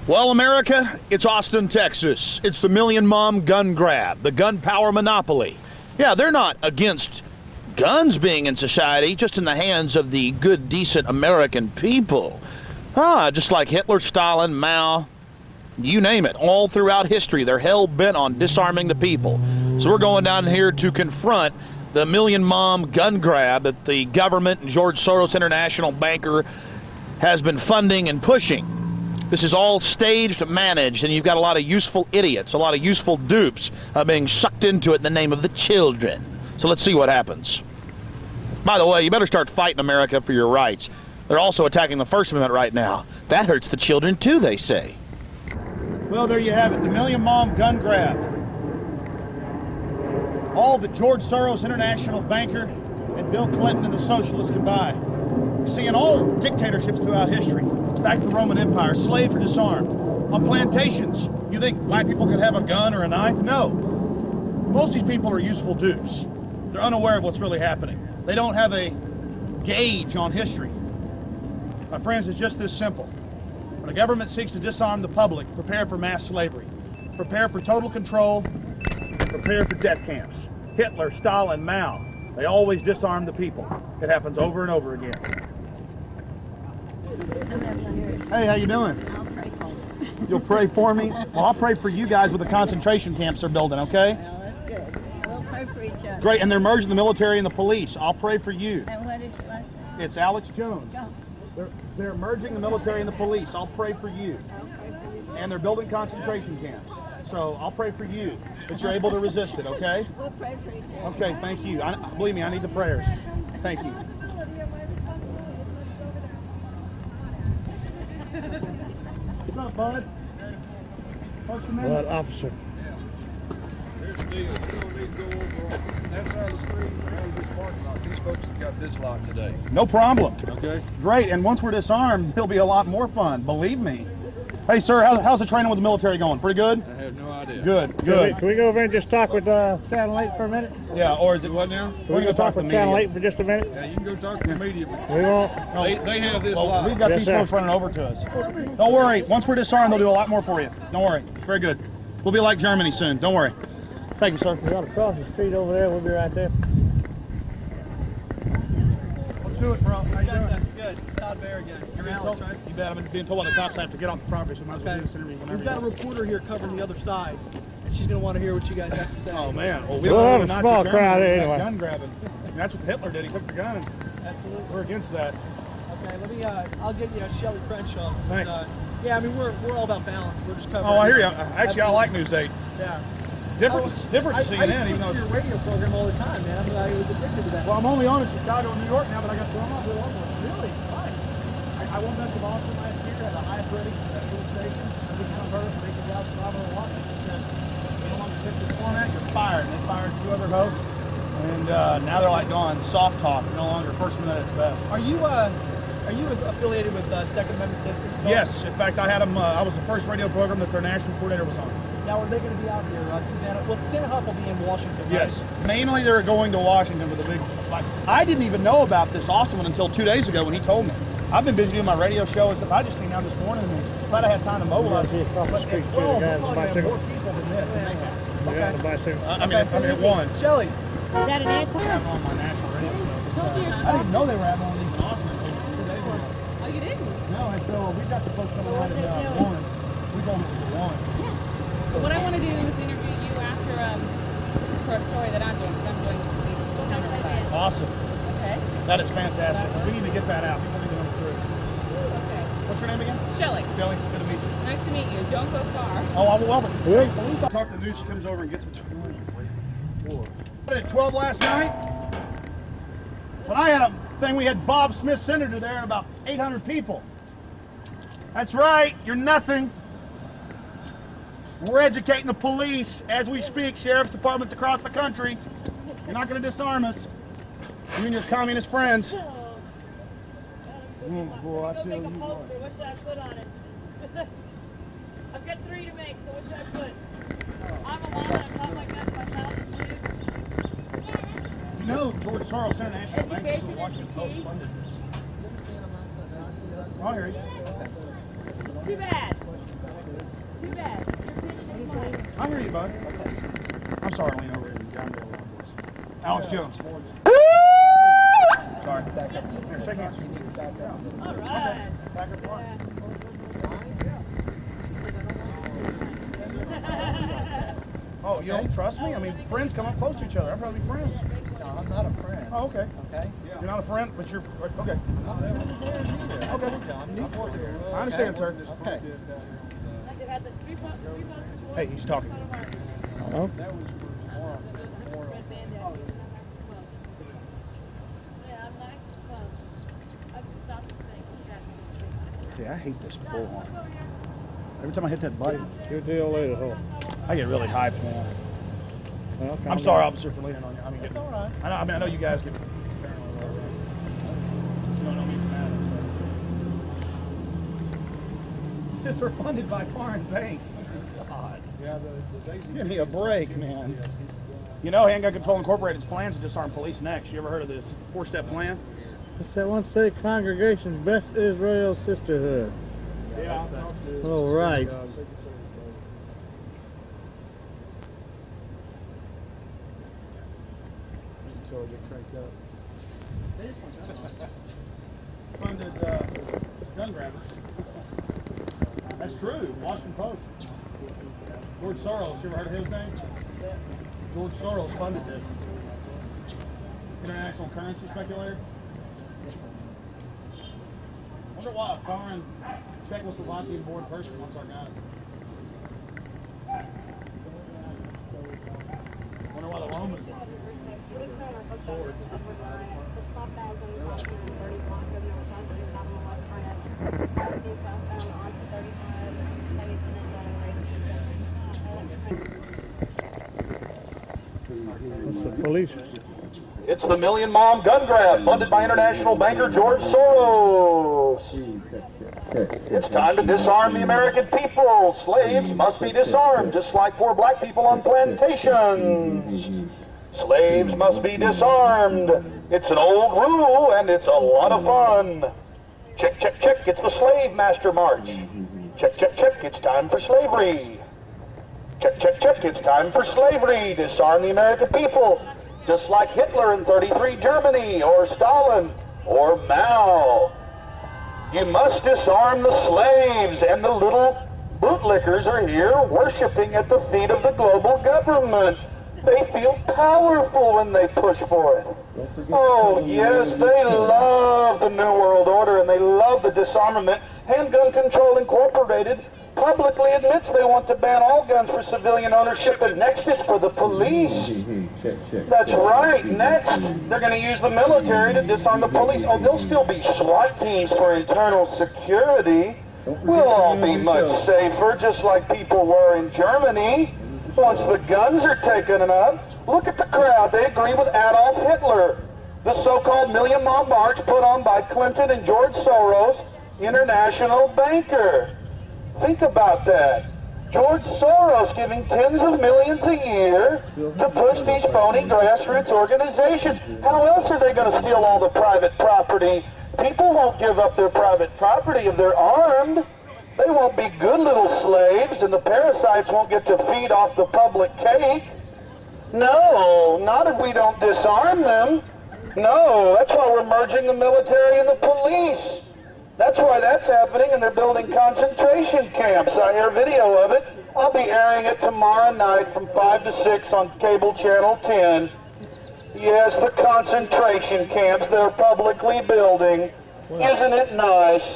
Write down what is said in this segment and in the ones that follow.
Well, America, it's Austin, Texas. It's the million mom gun grab, the gun power monopoly. Yeah, they're not against guns being in society, just in the hands of the good, decent American people. Just like Hitler, Stalin, Mao, you name it. All throughout history, they're hell-bent on disarming the people. So we're going down here to confront the million mom gun grab that the government and George Soros International banker has been funding and pushing. This is all staged, managed, and you've got a lot of useful idiots, a lot of useful dupes being sucked into it in the name of the children. So let's see what happens. By the way, you better start fighting, America, for your rights. They're also attacking the First Amendment right now. That hurts the children too, they say. Well, there you have it, the million mom gun grab. All that George Soros International banker and Bill Clinton and the socialists can buy. You see, in all dictatorships throughout history, back to the Roman Empire, slaves were disarmed. On plantations, you think black people could have a gun or a knife? No. Most of these people are useful dupes. They're unaware of what's really happening. They don't have a gauge on history. My friends, it's just this simple. When a government seeks to disarm the public, prepare for mass slavery. Prepare for total control. Prepare for death camps. Hitler, Stalin, Mao, they always disarm the people. It happens over and over again. Hey, how you doing? I'll pray for you. You'll pray for me? Well, I'll pray for you guys with the concentration camps they're building, okay? Well, that's good. We'll pray for each other. Great, and they're merging the military and the police. I'll pray for you. And what is your last name? It's Alex Jones. Go. They're merging the military and the police. I'll pray for you. I'll pray for you. And they're building concentration camps. So I'll pray for you that you're able to resist it, okay? We'll pray for each other. Okay, thank you. Believe me, I need the prayers. Thank you. What's up, bud? What's your name? What, officer? Here's the deal. You don't need to go over on that side of the street around this parking lot. These folks have got this lot today. No problem. Okay? Great, and once we're disarmed, it'll be a lot more fun, believe me. Hey, sir, how's the training with the military going? Pretty good? I have no idea. Good, good. Can we go over and just talk with Channel 8 for a minute? Yeah, or is it What now? Can we go talk with Channel 8 for just a minute? Yeah, you can go talk to the media. But We won't. they have this Well, lot. we've got Yes, these sir. folks running over to us. Don't worry. Once we're disarmed, they'll do a lot more for you. Don't worry. Very good. We'll be like Germany soon. Don't worry. Thank you, sir. We got to cross the street over there. We'll be right there. Let's do it, bro. How you doing? Good. Todd Bear again. You're Alex, right? You bet. I'm being told by the cops I have to get off the property, so I might as well do this interview whenever We've got a you want. reporter here covering the other side, and she's going to want to hear what you guys have to say. Oh, man. Well, We'll have a Nazi small Germany crowd with that anyway. Gun grabbing. And that's what Hitler did. He took the gun, and Absolutely. we're against that. Okay, let me, I'll get you Shelley Crenshaw. Thanks. Yeah, I mean, we're all about balance. We're just covering. Oh, I hear you. Actually, I like News 8. Yeah. Different than I CNN, even used though to listen to it's... your radio program all the time, man. I mean, I was addicted to that. Well, I'm only on in Chicago and New York now, but I got thrown off here. Really? Why? I won Best of Austin last year at the highest rating at that fuel station. I just unheard of making jobs for Washington. Said, you don't want to fit this format, you're fired. And they fired 2 other hosts. And now they're like going soft talk, no longer First Amendment at its best. Are you affiliated with Second Amendment Systems? Yes, in fact, I had them. I was the first radio program that their national coordinator was on. Now, are they going to be out here? Susanna, well, Susanna Huff will be in Washington, right? Yes, mainly they're going to Washington with a big. Like, I didn't even know about this Austin one until 2 days ago when he told me. I've been busy doing my radio show and stuff. I just came down this morning and glad I had time to mobilize. Be across the But street at too, the 12, guy we'll on the probably have bicycle. more people than this than they have. The guy on the bicycle. I mean, at 1. Shelley. Is that an answer? I'm on my national radio show. Don't be I didn't yourself. even know they were having one of these in Austin until 2 days ago. Oh, you didn't? No, and so we got the folks coming out at 1. We go to 1. But what I want to do is interview you after for a story that I'm doing, because I'm going to be counter. Awesome. Okay? That is fantastic. We need to get that out. People need to know the truth. Okay. What's your name again? Shelley, Kelly. Good to meet you. nice to meet you. Don't go far. Oh, I'm welcome. Yeah. Police talk to the news. She comes over and gets them. At 12 last night, when I had a thing, we had Bob Smith Senator there and about 800 people. That's right. You're nothing. We're educating the police as we speak, sheriff's departments across the country. You're not going to disarm us. You and your communist friends. Oh, boy, I tell you what. What should I put on it? I've got 3 to make, so what should I put? I'm a mom and I talk like that to myself. You know, George Soros International Bank Education the is Washington the Post key. funded this. I hear you. Too bad. Too bad. Your pitch is mine. I hear you, bud. I'm sorry, lean over here. Alex Jones. Sorry. Here, shake hands. All right. Back up front. Oh, you don't trust me? I mean, friends come up close to each other. I'd probably be friends. No, I'm not a friend. Oh, okay. Okay? You're not a friend, but you're okay. Okay. I'm neutral here. I understand, sir. Okay. Like it had the three bucks. Hey, he's talking. Oh. Red bandana. Yeah, I'm nice and close. I just stopped and think. See, I hate this bullhorn. Every time I hit that button, Good deal later, huh? I get really hyped, man. Well, I'm sorry, officer, for leaning on you. I mean, It's all right. I know you guys get paranoid. You don't know me from Adam, so. Since we're funded by foreign banks. God. Yeah, give me a break, man. You know, Handgun Control Incorporated's plans to disarm police next. You ever heard of this 4-step plan? What's that one say? Congregation's Best Israel Sisterhood. Yeah. All right. Until I get cranked up. Funded gun grabbers. That's true. Washington Post. George Soros. You ever heard of his name? George Soros funded this. International currency speculator. Wonder why a foreign Czechoslovakian born person wants our guns. Wonder why the Romans want it. Swords. It's the police. It's the Million Mom Gun Grab, funded by international banker George Soros. It's time to disarm the American people. Slaves must be disarmed, just like poor black people on plantations. Slaves must be disarmed. It's an old rule, and it's a lot of fun. Check, check, check, it's the Slave Master March. Check, check, check, it's time for slavery. Check, check, check, it's time for slavery. Disarm the American people. Just like Hitler in 33 Germany, or Stalin, or Mao. You must disarm the slaves, and the little bootlickers are here worshiping at the feet of the global government. They feel powerful when they push for it. Oh yes, they love the New World Order, and they love the disarmament. Handgun Control Incorporated publicly admits they want to ban all guns for civilian ownership, and next it's for the police. That's right, next they're going to use the military to disarm the police. Oh, there'll still be SWAT teams for internal security. We'll all be much safer, just like people were in Germany. Once the guns are taken up, look at the crowd. They agree with Adolf Hitler. The so-called Million Mom March put on by Clinton and George Soros, international banker. Think about that. George Soros giving tens of millions a year to push these phony grassroots organizations. How else are they going to steal all the private property? People won't give up their private property if they're armed. They won't be good little slaves, and the parasites won't get to feed off the public cake. No, not if we don't disarm them. No, that's why we're merging the military and the police. That's why that's happening, and they're building concentration camps. I hear video of it. I'll be airing it tomorrow night from 5 to 6 on cable channel 10. Yes, the concentration camps they're publicly building. Isn't it nice?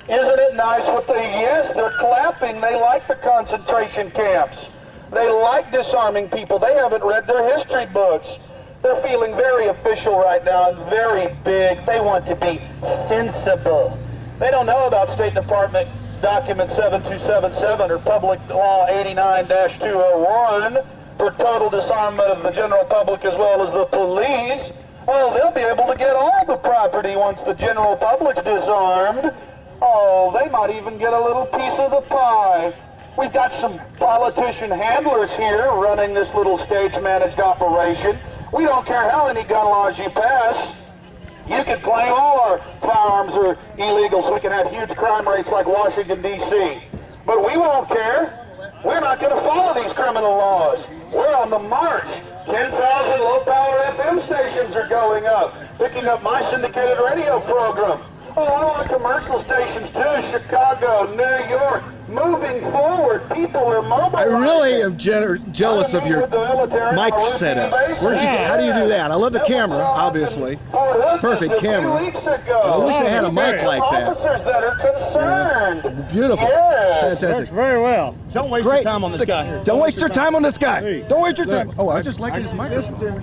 Isn't it nice what yes, they're clapping. They like the concentration camps. They like disarming people. They haven't read their history books. They're feeling very official right now and very big. They want to be sensible. They don't know about State Department Document 7277 or Public Law 89-201 for total disarmament of the general public as well as the police. Well, they'll be able to get all the property once the general public's disarmed. Oh, they might even get a little piece of the pie. We've got some politician handlers here running this little stage-managed operation. We don't care how many gun laws you pass. You can claim all our firearms are illegal so we can have huge crime rates like Washington, D.C. But we won't care. We're not going to follow these criminal laws. We're on the march. 10,000 low-power FM stations are going up, picking up my syndicated radio program. Oh, I want commercial stations too, Chicago, New York. Moving forward, people are mobilizing. I really am jealous of your mic setup. How do you do that? I love the camera, obviously. It's a perfect camera. I wish I had a mic like that. Yeah. It's beautiful. Fantastic. Works very well. Don't waste your time on this guy. Don't waste your time on this guy. Don't waste your time. Oh, I just like his microphone.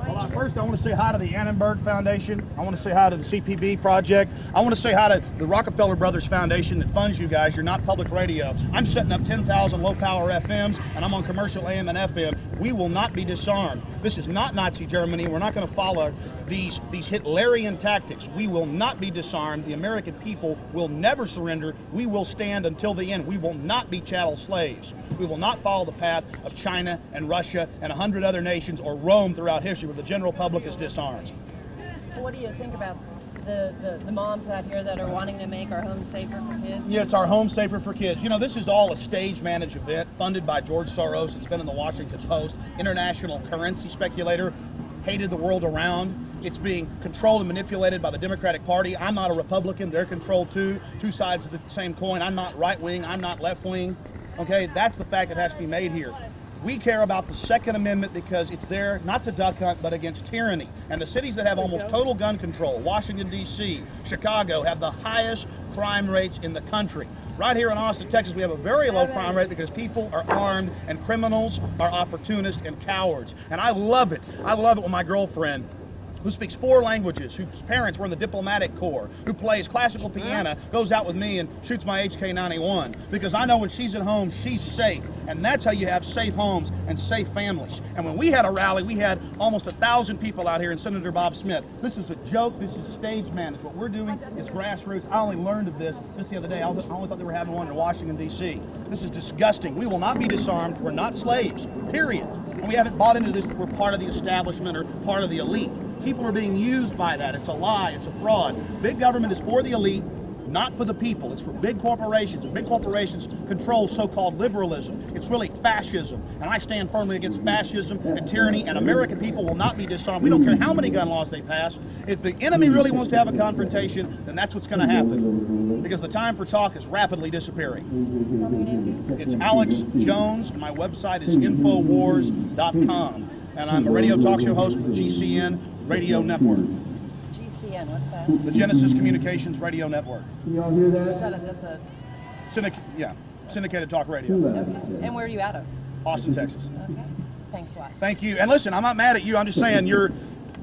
Well, first, I want to say hi to the Annenberg Foundation. I want to say hi to the CPB Project. I want to say hi to the Rockefeller Brothers Foundation that funds you guys. You're not public radio. I'm setting up 10,000 low-power FMs, and I'm on commercial AM and FM. We will not be disarmed. This is not Nazi Germany. We're not going to follow these Hitlerian tactics. We will not be disarmed. The American people will never surrender. We will stand until the end. We will not be chattel slaves. We will not follow the path of China and Russia and 100 other nations, or Rome throughout history, where the general public is disarmed. What do you think about the moms out here that are wanting to make our homes safer for kids? Yeah, it's our home safer for kids. You know, this is all a stage-managed event funded by George Soros. It's been in the Washington Post. International currency speculator, hated the world around. It's being controlled and manipulated by the Democratic Party. I'm not a Republican. They're controlled too. Two sides of the same coin. I'm not right-wing. I'm not left-wing. Okay, that's the fact that has to be made here. We care about the Second Amendment because it's there not to duck hunt, but against tyranny. And the cities that have almost total gun control, Washington, D.C., Chicago, have the highest crime rates in the country. Right here in Austin, Texas, we have a very low crime rate because people are armed and criminals are opportunists and cowards. And I love it. I love it when my girlfriend, who speaks 4 languages, whose parents were in the diplomatic corps, who plays classical piano, goes out with me and shoots my HK-91, because I know when she's at home, she's safe. And that's how you have safe homes and safe families. And when we had a rally, we had almost 1,000 people out here and Senator Bob Smith. This is a joke. This is stage managed. What we're doing is grassroots. I only learned of this just the other day. I only thought they were having one in Washington, D.C. This is disgusting. We will not be disarmed. We're not slaves, period. And we haven't bought into this that we're part of the establishment or part of the elite. People are being used by that. It's a lie. It's a fraud. Big government is for the elite, not for the people. It's for big corporations, and big corporations control so-called liberalism. It's really fascism, and I stand firmly against fascism and tyranny, and American people will not be disarmed. We don't care how many gun laws they pass. If the enemy really wants to have a confrontation, then that's what's going to happen, because the time for talk is rapidly disappearing. It's Alex Jones, and my website is INFOWARS.com, and I'm a radio talk show host for the GCN Radio Network. GCN, what's that? The Genesis Communications Radio Network. Y'all hear that? That's a syndicated talk radio. okay. And where are you out of? Austin, Texas. Okay. Thanks a lot. Thank you. And listen, I'm not mad at you. I'm just saying your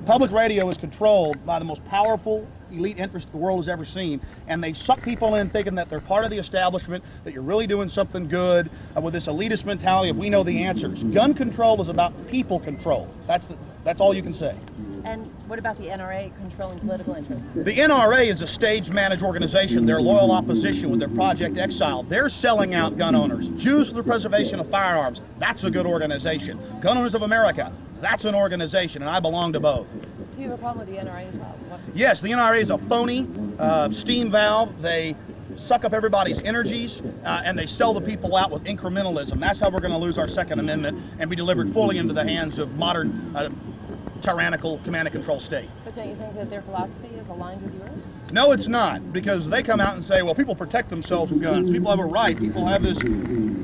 public radio is controlled by the most powerful elite interest the world has ever seen, and they suck people in thinking that they're part of the establishment, that you're really doing something good with this elitist mentality of we know the answers. Gun control is about people control. That's all you can say. And what about the NRA controlling political interests? The NRA is a stage-managed organization. They're loyal opposition with their Project Exile. They're selling out gun owners. Jews for the Preservation of Firearms, that's a good organization. Gun Owners of America, that's an organization, and I belong to both. Do you have a problem with the NRA as well? Yes, the NRA is a phony steam valve. They suck up everybody's energies, and they sell the people out with incrementalism. That's how we're going to lose our Second Amendment and be delivered fully into the hands of modern tyrannical command and control state. But don't you think that their philosophy is aligned with yours? No, it's not, because they come out and say, well, people protect themselves with guns. People have a right. People have this.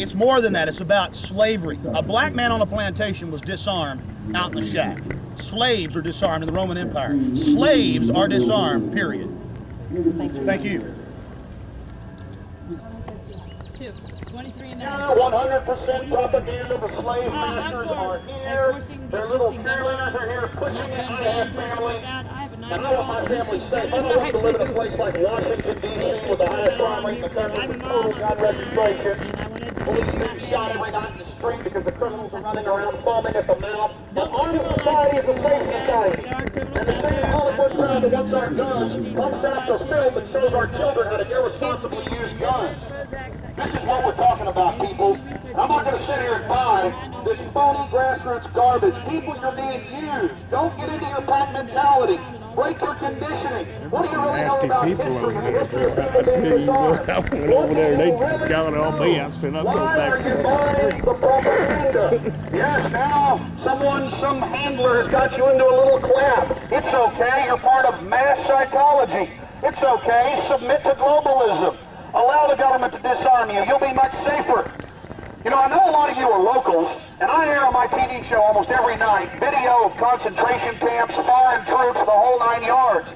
It's more than that. It's about slavery. A black man on a plantation was disarmed out in the shack. Slaves are disarmed in the Roman Empire. Slaves are disarmed, period. Thank you. 23 and 100% propaganda. The slave masters are here. Their little cheerleaders are here pushing it. I have family. And I want my family safe. I don't want to live in a place like Washington, D.C. with the highest crime rate in the country with total gun registration. Police being shot every night in the street because the criminals are running around foaming at the mouth. An armed society is a safe society. And the same Hollywood crowd that wants our guns pumps out the film that shows our children how to irresponsibly use guns. This is what we're talking about, people. I'm not going to sit here and buy this phony grassroots garbage. People, you're being used. Don't get into your pack mentality. break your conditioning. What do you really know Nasty about people history over and there. history of I tell being you disarmed? what, I went over there and they got it on me. I said, I'll go Why back are to you the buying the propaganda? Yes, now some handler has got you into a little clap. It's okay, you're part of mass psychology. It's okay, submit to globalism. Allow the government to disarm you. You'll be much safer. You know, I know a lot of you are locals, and I air on my TV show almost every night video of concentration camps, foreign troops, the whole 9 yards.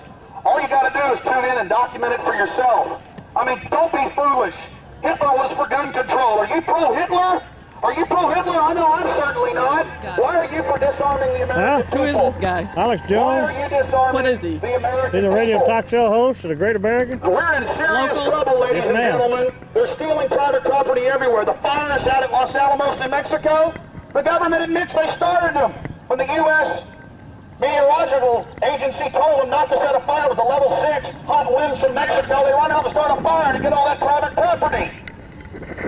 All you got to do is tune in and document it for yourself. I mean, don't be foolish. Hitler was for gun control. Are you pro-Hitler? Are you pro-Hitler? I know I'm certainly not. Why are you for disarming the American people? Who is this guy? Alex Why Jones. are you disarming What is he? the American He's a radio people? talk show host of the Great American. We're in serious trouble, ladies and ma'am. gentlemen. They're stealing private property everywhere. The fires out at Los Alamos, New Mexico, the government admits they started them. When the U.S. Meteorological Agency told them not to set a fire with a level 6 hot winds from Mexico, they run out and start a fire to get all that private property.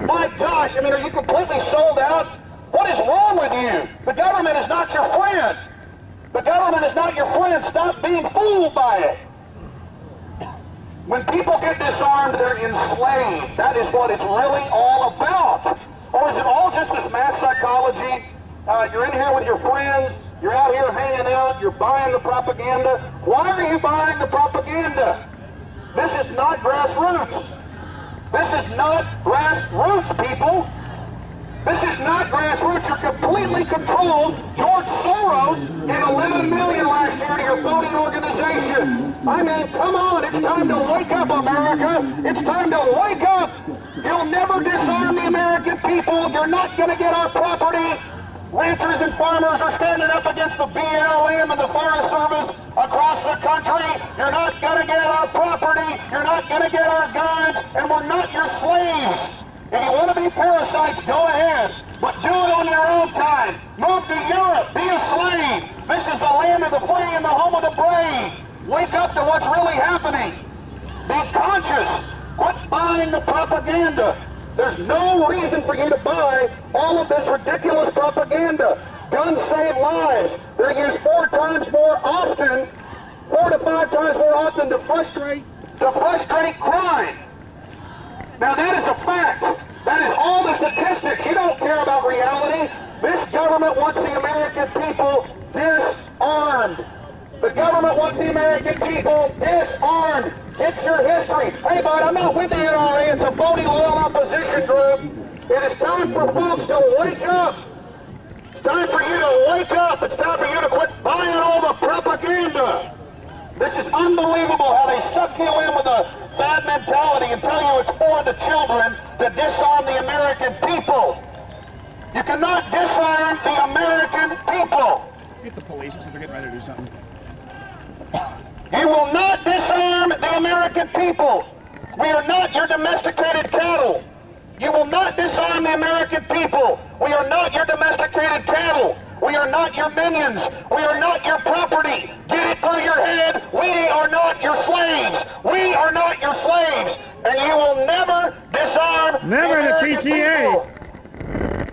My gosh, I mean, are you completely sold out? What is wrong with you? The government is not your friend. The government is not your friend. Stop being fooled by it. When people get disarmed, they're enslaved. That is what it's really all about. Or is it all just this mass psychology? You're in here with your friends. You're out here hanging out. You're buying the propaganda. Why are you buying the propaganda? This is not grassroots. This is not grassroots, people. This is not grassroots. You're completely controlled. George Soros gave $11 million last year to your phony organization. I mean, come on. It's time to wake up, America. It's time to wake up. You'll never disarm the American people. You're not going to get our property. Ranchers and farmers are standing up against the BLM and the Forest Service across the country. You're not going to get our property. You're not going to get our guns. And we're not your slaves. If you want to be parasites, go ahead. But do it on your own time. Move to Europe. Be a slave. This is the land of the free and the home of the brave. Wake up to what's really happening. Be conscious. Quit buying the propaganda. There's no reason for you to buy all of this ridiculous propaganda. Guns save lives. They're used 4 times more often, 4 to 5 times more often to frustrate crime. Now that is a fact. That is all the statistics. You don't care about reality. This government wants the American people disarmed. The government wants the American people disarmed. It's your history. Hey, bud, I'm not with the NRA. It's a phony loyal opposition group. It is time for folks to wake up. It's time for you to wake up. It's time for you to quit buying all the propaganda. This is unbelievable how they suck you in with a bad mentality and tell you it's for the children to disarm the American people. You cannot disarm the American people. Get the police since they're getting ready to do something. You will not disarm the American people. We are not your domesticated cattle. You will not disarm the American people. We are not your domesticated cattle. We are not your minions. We are not your property. Get it through your head. We are not your slaves. We are not your slaves. And you will never disarm the American people.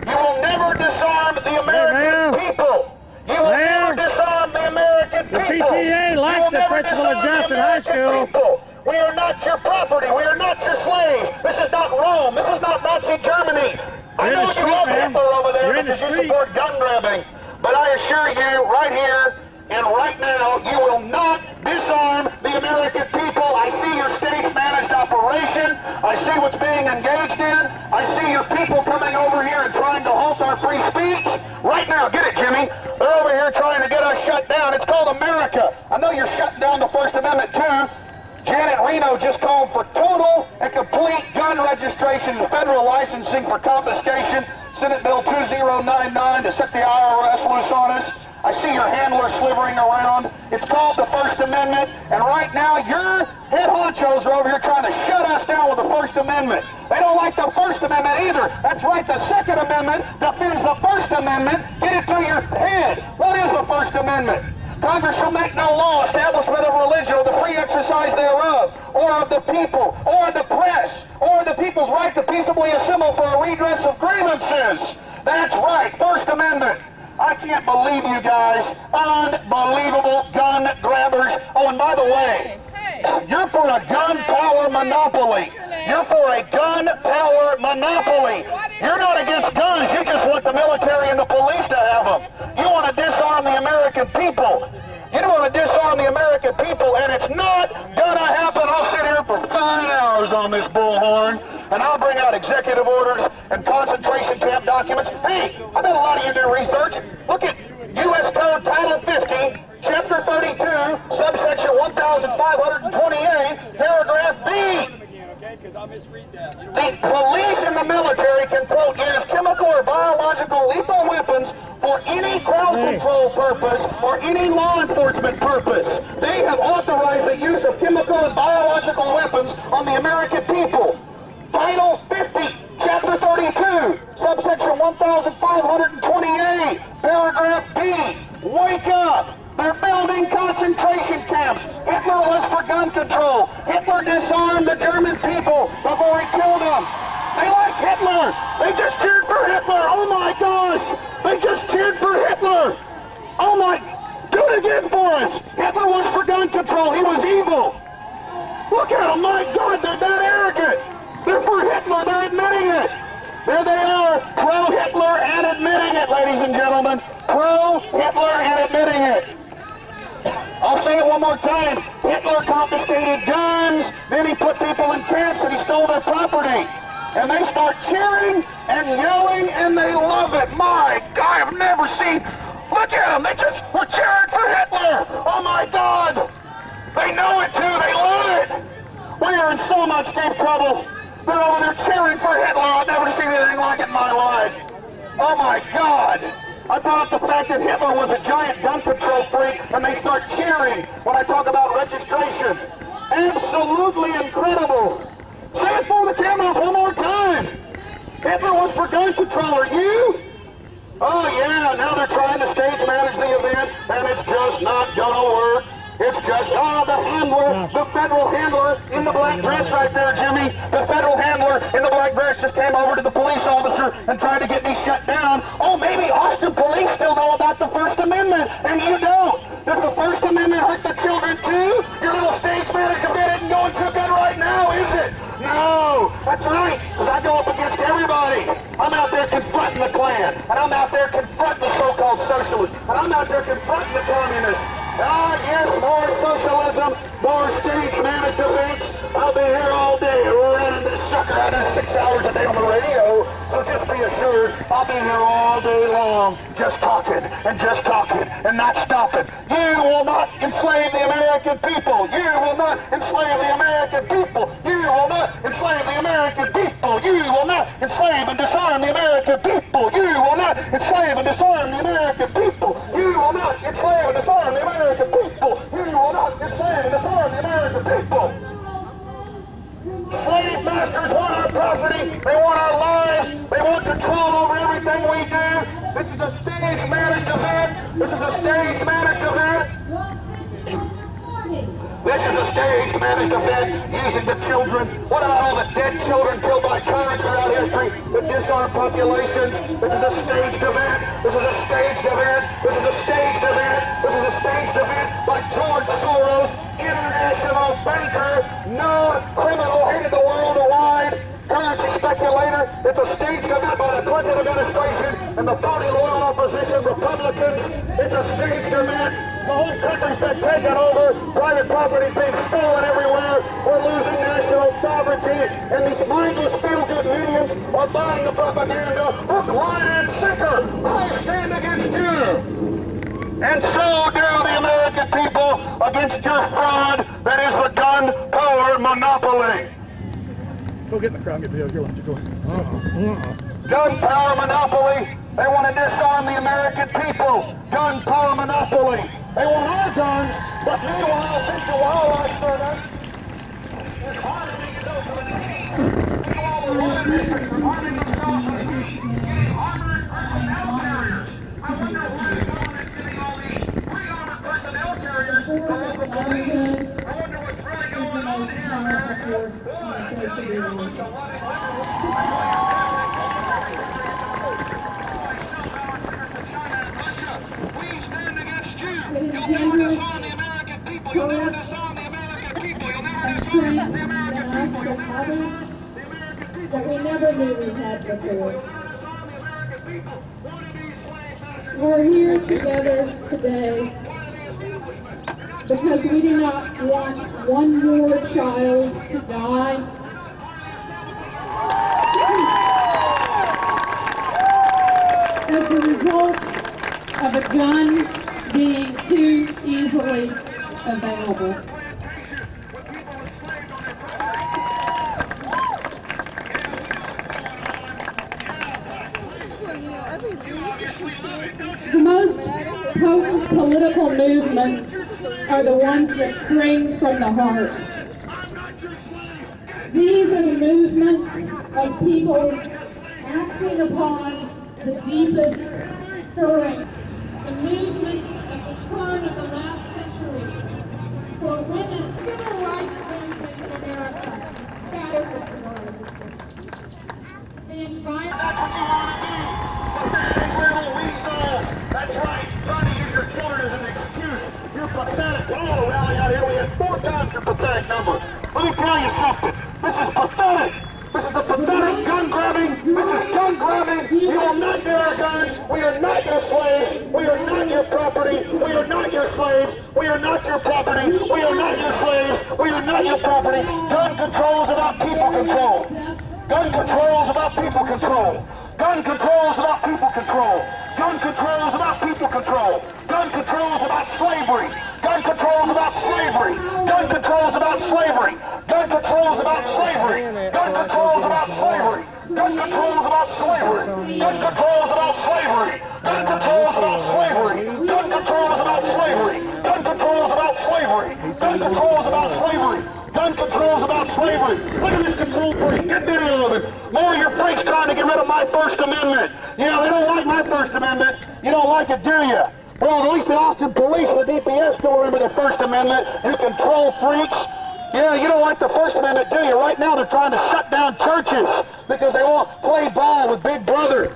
You will never disarm the American people. You will never disarm the American people. The PTA liked the principal of Johnson High School. We are not your property. We are not your slaves. This is not Rome. This is not Nazi Germany. I know you love Hitler over there because you support gun grabbing. But I assure you, right here and right now, you will not disarm the American people. I see your state-managed operation. I see what's being engaged in. I see your people coming over here and trying to halt our free speech. Right now, get it, Jimmy. They're over here trying to get us shut down. It's called America. I know you're shutting down the First Amendment, too. Janet Reno just called for total and complete gun registration and federal licensing for confiscation. Senate Bill 2099 to set the IRS loose on us. I see your handler slithering around. It's called the First Amendment, and right now your head honchos are over here trying to shut us down with the First Amendment. They don't like the First Amendment either. That's right, the Second Amendment defends the First Amendment. Get it through your head. What is the First Amendment? Congress shall make no law, establishment of religion, or the free exercise thereof, or of the people, or the press, or the people's right to peaceably assemble for a redress of grievances. That's right, First Amendment. I can't believe you guys. Unbelievable gun grabbers. Oh, and by the way, you're for a gun power monopoly. You're for a gun power monopoly. You're not against guns. You just want the military and the police to have them. You want to disarm the American people. You don't want to disarm the American people, and it's not going to happen. I'll sit here for 5 hours on this bullhorn, and I'll bring out executive orders and concentration camp documents. Hey, I bet a lot of you do research. Look at U.S. Code Title 50, Chapter 32, subsection 1528, paragraph B. The police and the military can, quote, use chemical or biological lethal weapons for any crowd control purpose or any law enforcement purpose. They have authorized the use of chemical and biological weapons on the American people. Title 50, Chapter 32, subsection 1528, paragraph B. Wake up! They're building concentration camps. Hitler was for gun control. Hitler disarmed the German people before he killed them. They like Hitler. They just cheered for Hitler. Oh my gosh. They just cheered for Hitler. Oh my. Do it again for us. Hitler was for gun control. He was evil. Look at them. My God, they're that arrogant. They're for Hitler. They're admitting it. There they are, pro-Hitler and admitting it, ladies and gentlemen. Pro-Hitler and admitting it. I'll say it one more time. Hitler confiscated guns, then he put people in camps and he stole their property. And they start cheering and yelling and they love it. My God, I've never seen. Look at them. They just were cheering for Hitler. Oh my God. They know it too. They love it. We are in so much deep trouble. They're over there cheering for Hitler. I've never seen anything like it in my life. Oh my God. I brought up the fact that Hitler was a giant gun control freak, and they start cheering when I talk about registration. Absolutely incredible. Say it for the cameras one more time. Hitler was for gun control. Are you? Oh yeah, now they're trying to stage manage the event, and it's just not gonna work. It's just, the handler, the federal handler in the black dress right there, Jimmy. The federal handler in the black dress just came over to the police officer and tried to get me shut down. Oh, maybe Austin police still know about the First Amendment, and you don't. Does the First Amendment hurt the children too? Your little stage manager bit isn't going too good right now, is it? No, that's right, because I go up against everybody. I'm out there confronting the Klan, and I'm out there confronting the so-called socialists, and I'm out there confronting the communists. Ah, yes, more socialism, more stage managed events. I'll be here all day running this sucker out of 6 hours a day on the radio. So just be assured, I'll be here all day long, just talking and not stopping. You will not enslave the American people. You will not enslave the American people. You will not enslave the American people. You will not enslave and disarm the American people. You will not enslave and disarm the American people. You will not enslave and disarm the American people. You will not enslave and disarm the American people. Slave masters want our property. They want our lives. They want control over everything we do. This is a stage managed event. This is a stage managed event. This is a stage managed event using the children. What about all the dead children killed by tyrants throughout history? The disarmed populations. This is a staged event. This is a staged event. This is a staged event. This is a staged event by George Soros, international banker, known criminal, hated the world wide, currency speculator. It's a staged event by the Clinton administration and the phony loyal opposition Republicans. It's a staged event. The whole country's been taken over. Private property's being stolen everywhere. We're losing national sovereignty. And these mindless feel-good minions are buying the propaganda. Hook, line, and sinker. I stand against you. And so do the American people against your fraud that is the gun power monopoly. Go get in the crowd and get your lunch. Go ahead. Gun power monopoly. They want to disarm the American people. Gun power monopoly. They want our guns, but meanwhile, fish and wildlife service is harming themselves to the sea. Meanwhile, the water districts are harming themselves to the sea. Getting armored personnel carriers. I wonder why the government's giving all these pre-armored personnel carriers to local police. I wonder what's really going on here in America. Boy, I tell you, you're a bunch of money. courage and strength in us and others that we never knew we had before. We're here together today because we do not want one more child to die. As a result of a gun being too easily available. The most potent political movements are the ones that spring from the heart. These are the movements of people acting upon the deepest stirring. The movement at the turn of the last century for women, civil rights movement in America, scattered with the world. The environment. That's right. Trying to use your children as an excuse. You're pathetic. We're all rally out here. We had 4 times your pathetic number. Let me tell you something. This is pathetic. This is a pathetic gun grabbing. This is gun grabbing. You will not get our guns. We are not your slaves. We are not your property. We are not your slaves. We are not your property. We are not your slaves. We are not your property. Gun control is about people control. Gun control is about people control. Gun control is about people control. Gun control is about people control. Gun control is about slavery. Gun control is about slavery. Gun control is about slavery. Gun control is about slavery. Gun control is about slavery. Gun control is about slavery. Gun control is about slavery. Gun control is about slavery. Gun control is about slavery. Gun control is about slavery. Gun control is about slavery. Gun control is about slavery. Look at this control freak. Get video of it. More of your freaks trying to get rid of my First Amendment. You know, they don't like my First Amendment. You don't like it, do you? Well, at least the Austin police and the DPS still remember the First Amendment. You control freaks. Yeah, you don't like the First Amendment, do you? Right now they're trying to shut down churches because they won't play ball with Big Brother.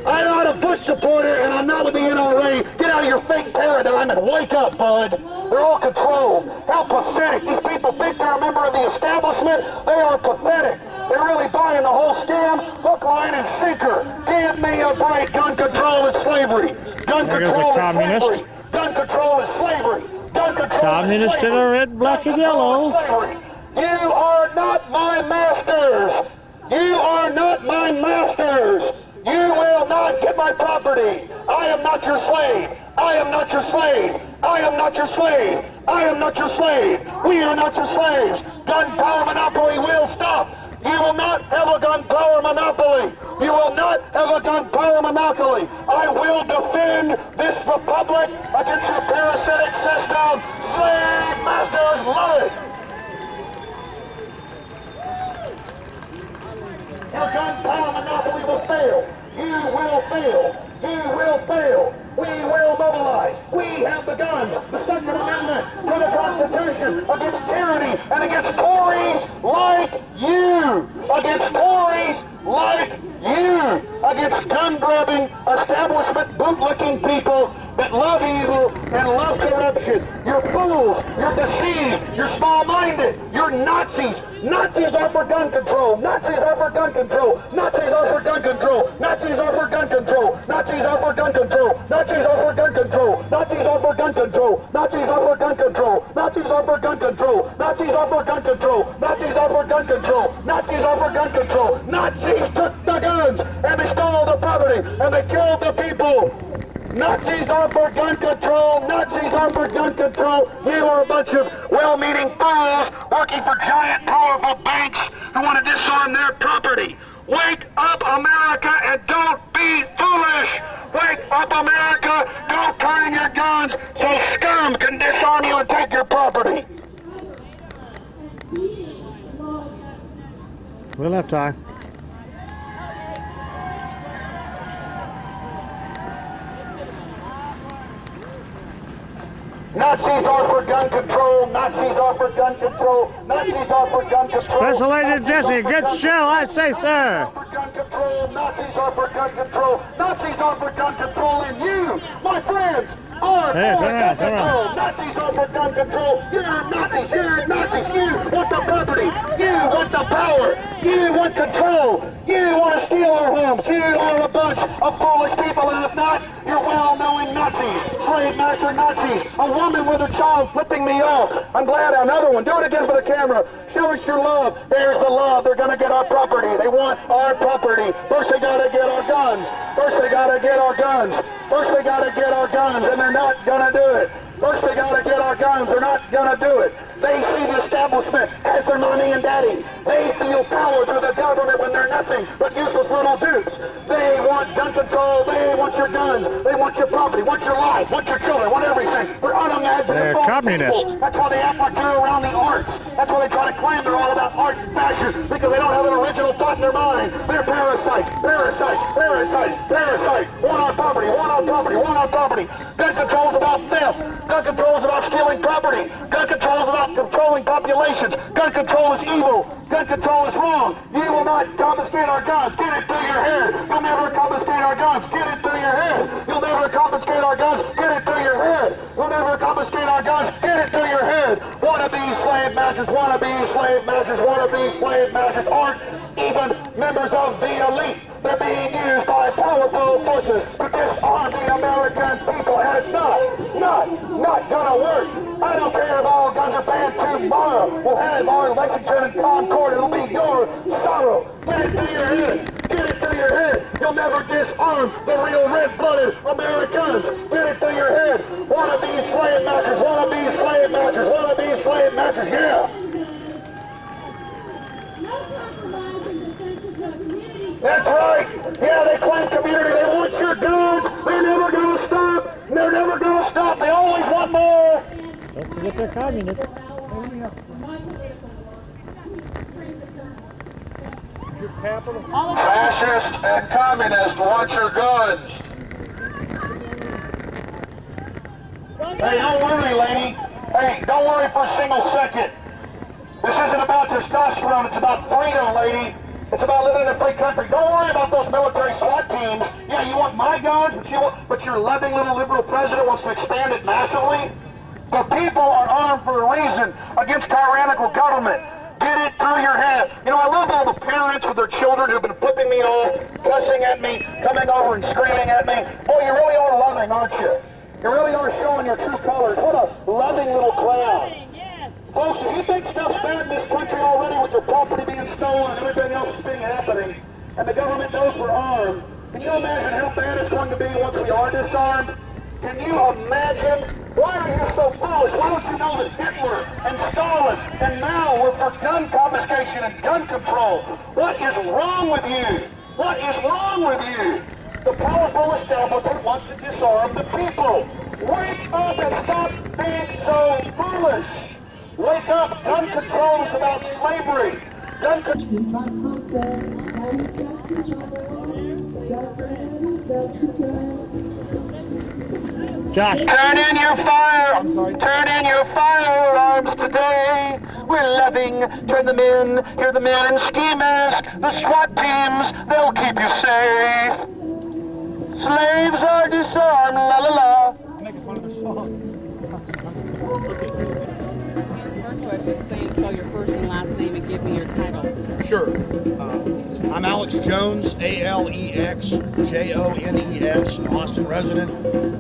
I'm not a Bush supporter, and I'm not with the NRA. Get out of your fake paradigm and wake up, bud. They're all controlled. How pathetic. These people think they're a member of the establishment. They are pathetic. They're really buying the whole scam. Hook, line, and sinker. Give me a break. Gun control is slavery. Gun control is slavery. Gun control is slavery. Gun control Communist is slavery. in a red, black, and yellow. You are not my masters. You are not my masters. You will not get my property. I am not your slave. I am not your slave. I am not your slave. I am not your slave. We are not your slaves. Gun power monopoly will stop. You will not have a gun power monopoly. You will not have a gun power monopoly. I will defend this republic against your parasitic system. Slave masters love it. Your gun power monopoly will fail. You will fail. You will fail. We will mobilize. We have the guns. The Second Amendment to the Constitution against tyranny and against Tories like you. Against Tories like you. Against gun-grabbing, establishment bootlicking people that love evil and love corruption. You're fools. You're deceived. You're small-minded. You're Nazis. Nazis are for gun control. Nazis are for gun control. Nazis are for gun control. Nazis are for gun control. Nazis are for gun control. Nazis are for gun control. Nazis are for gun control. Nazis are for gun control. Nazis are for gun control. Nazis are for gun control. Nazis are for gun control. Nazis are for gun control. Nazis took the guns and they stole the property and they killed the people. Nazis are for gun control. Nazis are for gun control. You are a bunch of well-meaning fools working for giant, powerful banks who want to disarm their property. Wake up, America, and don't be foolish. Wake up, America. Don't turn your guns so scum can disarm you and take your property. We'll have time. Nazis are for gun control. Nazis are for gun control. Nazis are for gun control. Special Agent Jesse, good show, I say, sir. Nazis are for gun control. Nazis are for gun control. And you, my friends, are Hey, turn around, turn control. around. Nazis are for gun control. You're Nazis. You're Nazis. You want the property. You want the power. You want control. You want to steal our homes. You are a bunch of foolish people, and if not, you're well-knowing Nazis, slave master Nazis. A woman with her child flipping me off. I'm glad. Another one. Do it again for the camera. Show us your love. There's the love. They're going to get our property. They want our property. First they got to get our guns. First they got to get our guns. First they got to get our guns, and they're not going to do it. First they got to get our guns. They're not going to do it. They see the establishment as their mommy and daddy. They feel power through the government when they're nothing but useless little dukes. They want gun control. They want your guns. They want your property, want your life, want your children, want everything. They're unimaginable. They're communists. People. That's why they act like they're around the arts. That's why they try to claim they're all about art and fashion, because they don't have an original thought in their mind. They're parasites, parasites, parasites, parasites. Want our property, want our property, want our property. Gun control is about theft. Gun control is about stealing property. Gun control is about controlling populations. Gun control is evil. Gun control is wrong. You will not confiscate our guns. Get it through your head. You'll never confiscate our guns. Get it through your head. You'll never confiscate our guns. Get it through your head. You'll never confiscate our guns. Get it through your head. Wannabe slave masters, wannabe slave masters, wannabe slave masters aren't even members of the elite. They're being used by powerful forces to disarm the American people, and it's not gonna work. I don't care if all guns are banned tomorrow. We'll have our Lexington and Concord. It'll be your sorrow. Get it through your head. Get it through your head. You'll never disarm the real red-blooded Americans. Get it through your head. Wannabe slave masters, wannabe slave masters, wannabe slave masters, yeah. That's right. Yeah, they claim community. They want your guns. They're never going to stop. They're never going to stop. They always want more. Don't forget they're communists. Fascist and communist want your guns. Hey, don't worry, lady. Hey, don't worry for a single second. This isn't about testosterone. It's about freedom, lady. It's about living in a free country. Don't worry about those military SWAT teams. Yeah, you want my guns, but your loving little liberal president wants to expand it massively. The people are armed for a reason against tyrannical government. Get it through your head. You know, I love all the parents with their children who've been flipping me off, cussing at me, coming over and screaming at me. Boy, you really are loving, aren't you? You really are showing your true colors. What a loving little crowd. Folks, if you think stuff's bad in this country already with your property being stolen and everything else that's been happening, and the government knows we're armed, can you imagine how bad it's going to be once we are disarmed? Can you imagine? Why are you so foolish? Why don't you know that Hitler and Stalin and Mao were for gun confiscation and gun control? What is wrong with you? What is wrong with you? The powerful establishment wants to disarm the people. Wake up and stop being so foolish. Wake up! Gun control is about slavery. Gun Josh. Turn in your fire! Turn in your firearms today! We're loving, turn them in, hear the men in ski masks, the SWAT teams, they'll keep you safe. Slaves are disarmed, la la la. Making fun of the song. First question, say and spell your first and last name and give me your title. Sure. I'm Alex Jones, A-L-E-X J-O-N-E-S, an Austin resident.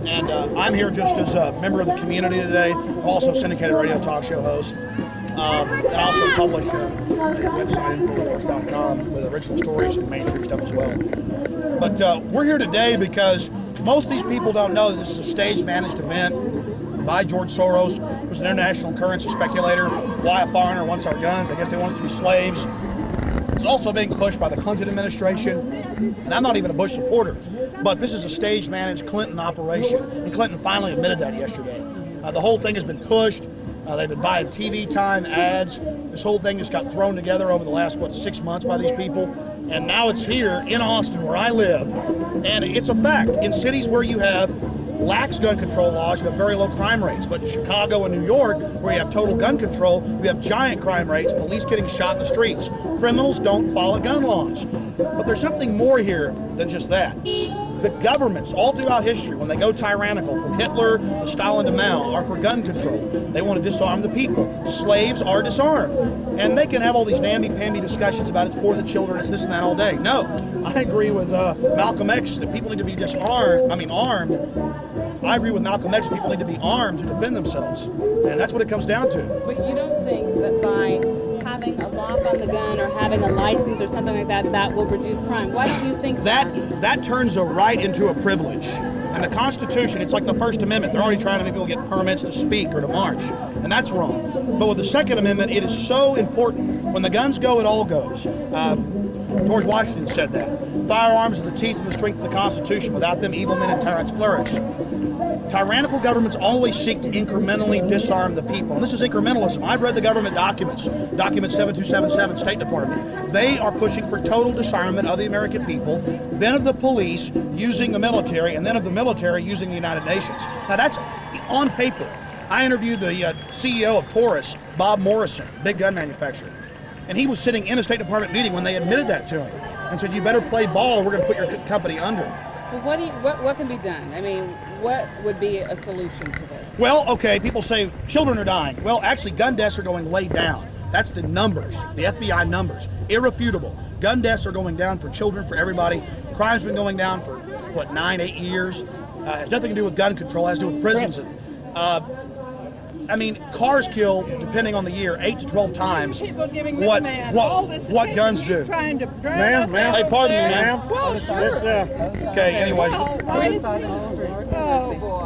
And I'm here just as a member of the community today. I'm also a syndicated radio talk show host. And I also publish a website, INFOWARS.com, with original stories and mainstream stuff as well. But we're here today because most of these people don't know that this is a stage-managed event by George Soros, who's an international currency speculator. Why a foreigner wants our guns? I guess they want us to be slaves. It's also being pushed by the Clinton administration, and I'm not even a Bush supporter, but this is a stage-managed Clinton operation, and Clinton finally admitted that yesterday. The whole thing has been pushed. They've been buying TV time, ads. This whole thing just got thrown together over the last, 6 months by these people, and now it's here in Austin, where I live, and it's a fact. In cities where you have lax gun control laws, you have very low crime rates. But in Chicago and New York, where you have total gun control, we have giant crime rates, police getting shot in the streets. Criminals don't follow gun laws. But there's something more here than just that. The governments all throughout history, when they go tyrannical, from Hitler to Stalin to Mao, are for gun control. They want to disarm the people. Slaves are disarmed. And they can have all these namby-pamby discussions about it's for the children, it's this and that all day. No, I agree with Malcolm X that people need to be armed. I agree with Malcolm X, people need to be armed to defend themselves. And that's what it comes down to. But you don't think that by having a lock on the gun or having a license or something like that, that will reduce crime? Why don't you think that turns a right into a privilege? And the Constitution, it's like the First Amendment. They're already trying to make people get permits to speak or to march. And that's wrong. But with the Second Amendment, it is so important. When the guns go, it all goes. George Washington said that. Firearms are the teeth and the strength of the Constitution. Without them, evil men and tyrants flourish. Tyrannical governments always seek to incrementally disarm the people. And this is incrementalism. I've read the government documents, document 7277, State Department. They are pushing for total disarmament of the American people, then of the police using the military, and then of the military using the United Nations. Now that's on paper. I interviewed the CEO of Taurus, Bob Morrison, big gun manufacturer. And he was sitting in a State Department meeting when they admitted that to him and said, you better play ball or we're going to put your company under. Well, what can be done? I mean, what would be a solution to this? Well, okay, people say children are dying. Well, actually, gun deaths are going way down. That's the numbers, the FBI numbers, irrefutable. Gun deaths are going down for children, for everybody. Crime's been going down for, what, 9, 8 years? It has nothing to do with gun control, it has to do with prisons. I mean, cars kill, depending on the year, 8 to 12 times what guns do. Ma'am, Hey, pardon me, ma'am. Well, sure. Okay, anyways.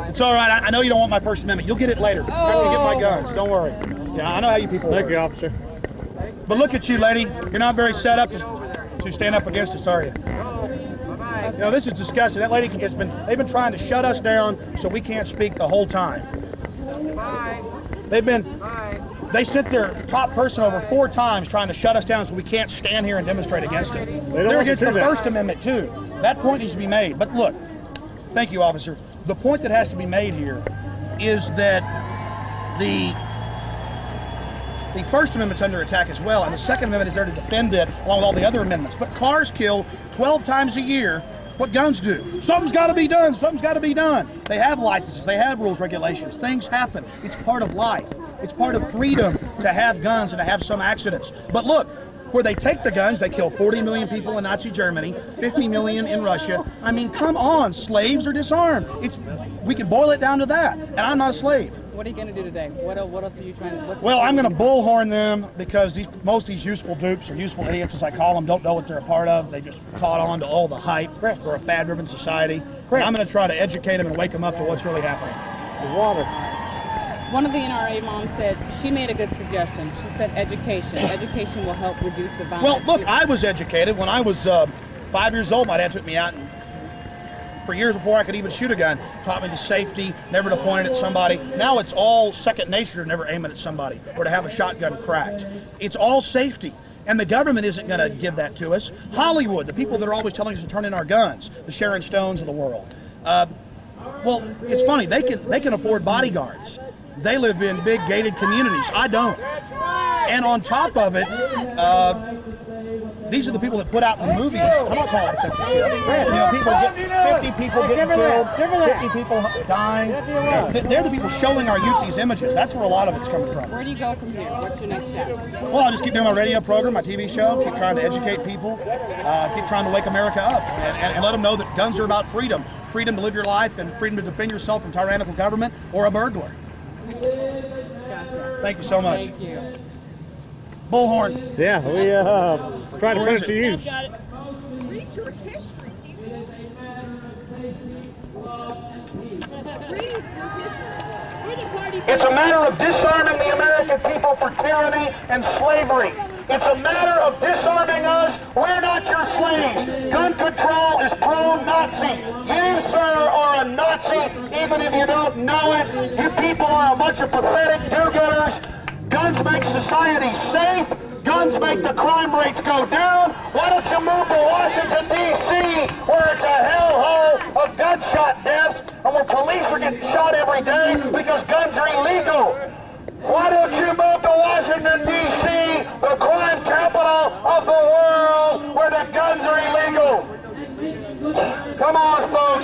It's all right. I know you don't want my First Amendment. You'll get it later. After you get my guns. Don't worry. Yeah, I know how you people work. Thank you, officer. But look at you, lady. You're not very set up to stand up against us, are you? You know, this is disgusting. That lady they've been trying to shut us down so we can't speak the whole time. They sent their top person over 4 times trying to shut us down so we can't stand here and demonstrate against it. They're against the First Amendment too. That point needs to be made. But look, thank you, officer. The point that has to be made here is that the First Amendment's under attack as well, and the Second Amendment is there to defend it along with all the other amendments. But cars kill 12 times a year what guns do. Something's got to be done. Something's got to be done. They have licenses. They have rules, regulations. Things happen. It's part of life. It's part of freedom to have guns and to have some accidents. But look, where they take the guns, they kill 40 million people in Nazi Germany, 50 million in Russia. I mean, come on, slaves are disarmed. We can boil it down to that, and I'm not a slave. What are you going to do today? What else are you trying to... Well, I'm going to bullhorn them because most of these useful dupes, or useful idiots as I call them, don't know what they're a part of. They just caught on to all the hype for a fad-driven society. And I'm going to try to educate them and wake them up to what's really happening. The water. One of the NRA moms said, she made a good suggestion. She said education. Education will help reduce the violence. Well, look, I was educated. When I was 5 years old, my dad took me out and for years before I could even shoot a gun, taught me the safety, never to point it at somebody. Now it's all second nature to never aim it at somebody or to have a shotgun cracked. It's all safety. And the government isn't going to give that to us. Hollywood, the people that are always telling us to turn in our guns, the Sharon Stones of the world. Well, it's funny, they can afford bodyguards. They live in big gated communities. I don't. And on top of it, these are the people that put out the movies. I'm not calling it censorship. You know, 50 people getting killed, 50 people dying. They're the people showing our youth these images. That's where a lot of it's coming from. Where do you go from here? What's your next step? Well, I'll just keep doing my radio program, my TV show, keep trying to educate people, keep trying to wake America up, and let them know that guns are about freedom. Freedom to live your life and freedom to defend yourself from tyrannical government or a burglar. Gotcha. Thank you so much. Thank you. Bullhorn. Yeah, we try to put it to use. Got it. Read your history. Read your history. It's a matter of disarming the American people for tyranny and slavery. It's a matter of disarming us. We're not your slaves. Gun control is pro-Nazi. You, sir, are a Nazi, even if you don't know it. You people are a bunch of pathetic do-gooders. Guns make society safe. Guns make the crime rates go down. Why don't you move to Washington, D.C., where it's a hellhole of gunshot deaths and where police are getting shot every day because guns are illegal? Why don't you move to Washington, D.C., the crime capital of the world, where the guns are illegal? Come on, folks.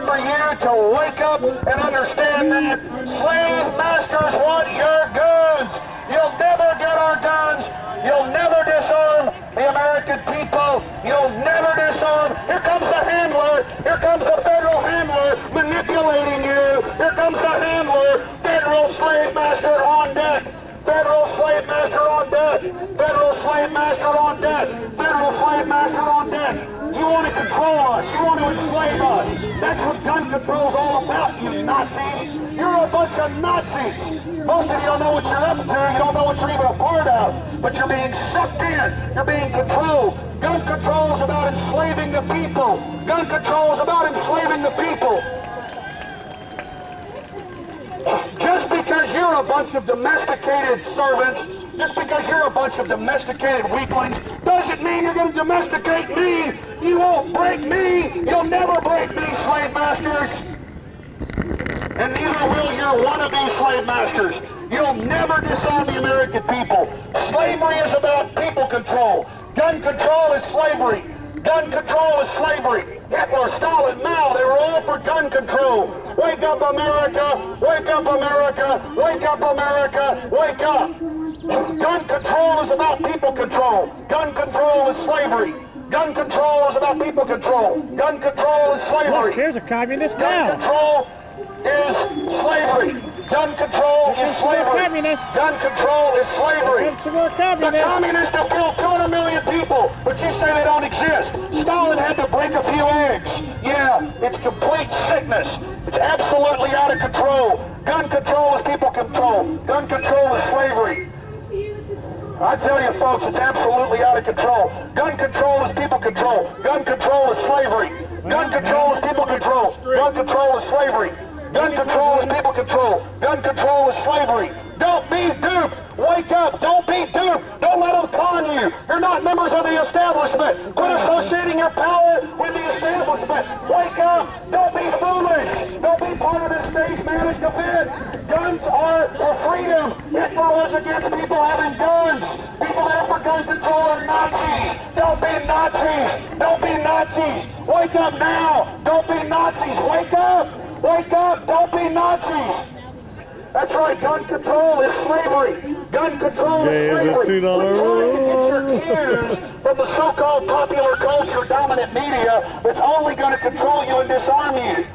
for you to wake up and understand that slave masters want your guns. You'll never get our guns. You'll never disarm the American people. You'll never disarm. Here comes the handler. Here comes the federal handler manipulating you. Here comes the handler. Federal slave master on deck. Federal slave master on deck. Federal slave master on deck. Federal slave master on deck. You want to control us. You want to enslave us. That's what gun control's all about, you Nazis. You're a bunch of Nazis. Most of you don't know what you're up to. You don't know what you're even a part of. But you're being sucked in. You're being controlled. Gun control is about enslaving the people. Gun control is about enslaving the people. Just because you're a bunch of domesticated servants, just because you're a bunch of domesticated weaklings, doesn't mean you're going to domesticate me. You won't break me. You'll never break me, slave masters. And neither will your wannabe slave masters. You'll never disarm the American people. Slavery is about people control. Gun control is slavery. Gun control is slavery. Hitler, Stalin, Mao, they were all for gun control. Wake up, America! Wake up, America! Wake up, America! Wake up! Gun control is about people control. Gun control is slavery. Gun control is about people control. Gun control is slavery. Look, here's a communist Gun now. control is slavery. Gun control is slavery. Gun control is slavery. The communists have killed 200 million people, but you say they don't exist. Stalin had to break a few eggs. Yeah, it's complete sickness. It's absolutely out of control. Gun control is people control. Gun control is slavery. I tell you, folks, it's absolutely out of control. Gun control is people control. Gun control is slavery. Gun control is people control. Gun control is slavery. Gun control is people control. Gun control is slavery. Don't be duped. Wake up. Don't be duped. Don't let them con you. You're not members of the establishment. Quit associating your power with the establishment. Wake up. Don't be foolish. Don't be part of this stage-managed event. Guns are for freedom. Hitler was against people having guns. People that are for gun control are Nazis. Don't be Nazis. Don't be Nazis. Wake up now. Don't be Nazis. Wake up. Wake up! Don't be Nazis! That's right, gun control is slavery. Gun control is slavery. We're trying to get your cues from the so-called popular culture dominant media that's only going to control you and disarm you.